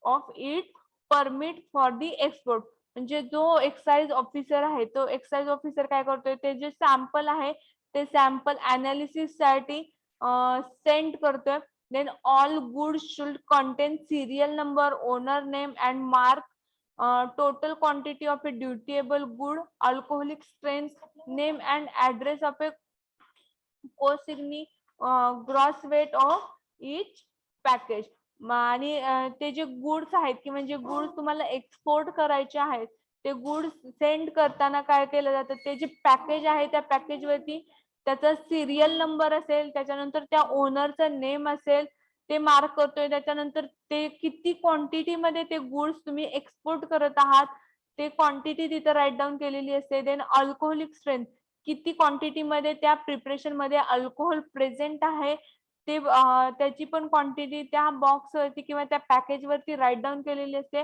of it permit for the export. म्हणजे जो एक्साइज ऑफिसर आहे तो एक्साइज ऑफिसर काय करतोय ते जे सॅम्पल आहे ते सॅम्पल अनालिसिस साठी सेंड करतोय. Then all goods should contain serial number owner name and mark total quantity of a dutiable good, alcoholic strength, name and address of a co-signee, gross weight of each package. आणि ते जे गुड्स आहेत किंवा जे गुड्स तुम्हाला एक्सपोर्ट करायचे आहेत ते गुड्स सेंड करताना काय केलं जातं ते जे पॅकेज आहे त्या पॅकेज वरती त्याचा सिरियल नंबर असेल त्याच्यानंतर त्या ओनरचं नेम असेल ते मार्क करतोय. त्याच्यानंतर ते किती क्वांटिटी मध्ये ते गुड्स तुम्ही एक्सपोर्ट करत आहात ते क्वांटिटी तिथे राईट डाऊन केलेली असते. देन अल्कोहोलिक स्ट्रेंथ किती क्वांटिटी मध्ये त्या प्रिपरेशन मध्ये अल्कोहोल प्रेझेंट आहे ते त्याची पण क्वांटिटी त्या बॉक्स वरती किंवा त्या पॅकेज वरती राईट डाऊन केलेली असते.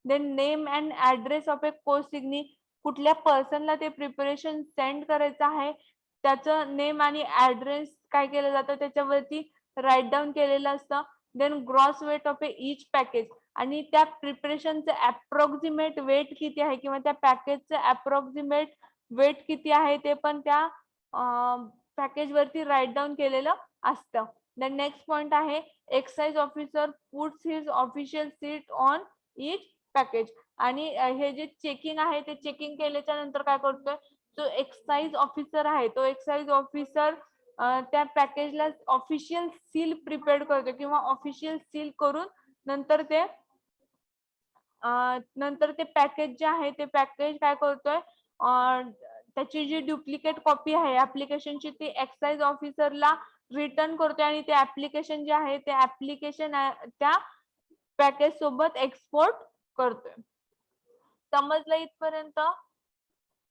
Then name and address of a consignee कुठल्या पर्सनला ते प्रिपरेशन सेंड करायचं आहे त्याचं नेम आणि ऍड्रेस काय केलं जातं त्याच्यावरती राईट डाऊन केलेलं असतं. Then gross weight of each package आणि त्या प्रिपरेशनचं अप्रॉक्सिमेट वेट किती आहे किंवा त्या पॅकेजचं अप्रॉक्सिमेट वेट किती आहे ते पण त्या पॅकेज वरती राईट डाऊन केलेलं असतं. देन नेक्स्ट पॉइंट आहे excise officer puts his official seat on each package. आणि हे जे चेकिंग आहे ते चेकिंग केल्याच्या नंतर काय करतोय जो एक्साइज ऑफिसर आहे तो एक्साइज ऑफिसर त्या पॅकेजला ऑफिशियल सील प्रिपेअर करतो किंवा ऑफिशियल सील करून नंतर ते पॅकेज जे आहे ते पॅकेज काय करतोय त्याची जी डुप्लिकेट कॉपी आहे ऍप्लिकेशनची ती एक्साइज ऑफिसरला रिटर्न करतोय आणि ते ऍप्लिकेशन जे आहे ते ऍप्लिकेशन त्या पॅकेज सोबत एक्सपोर्ट करतोय. समजलं इथपर्यंत?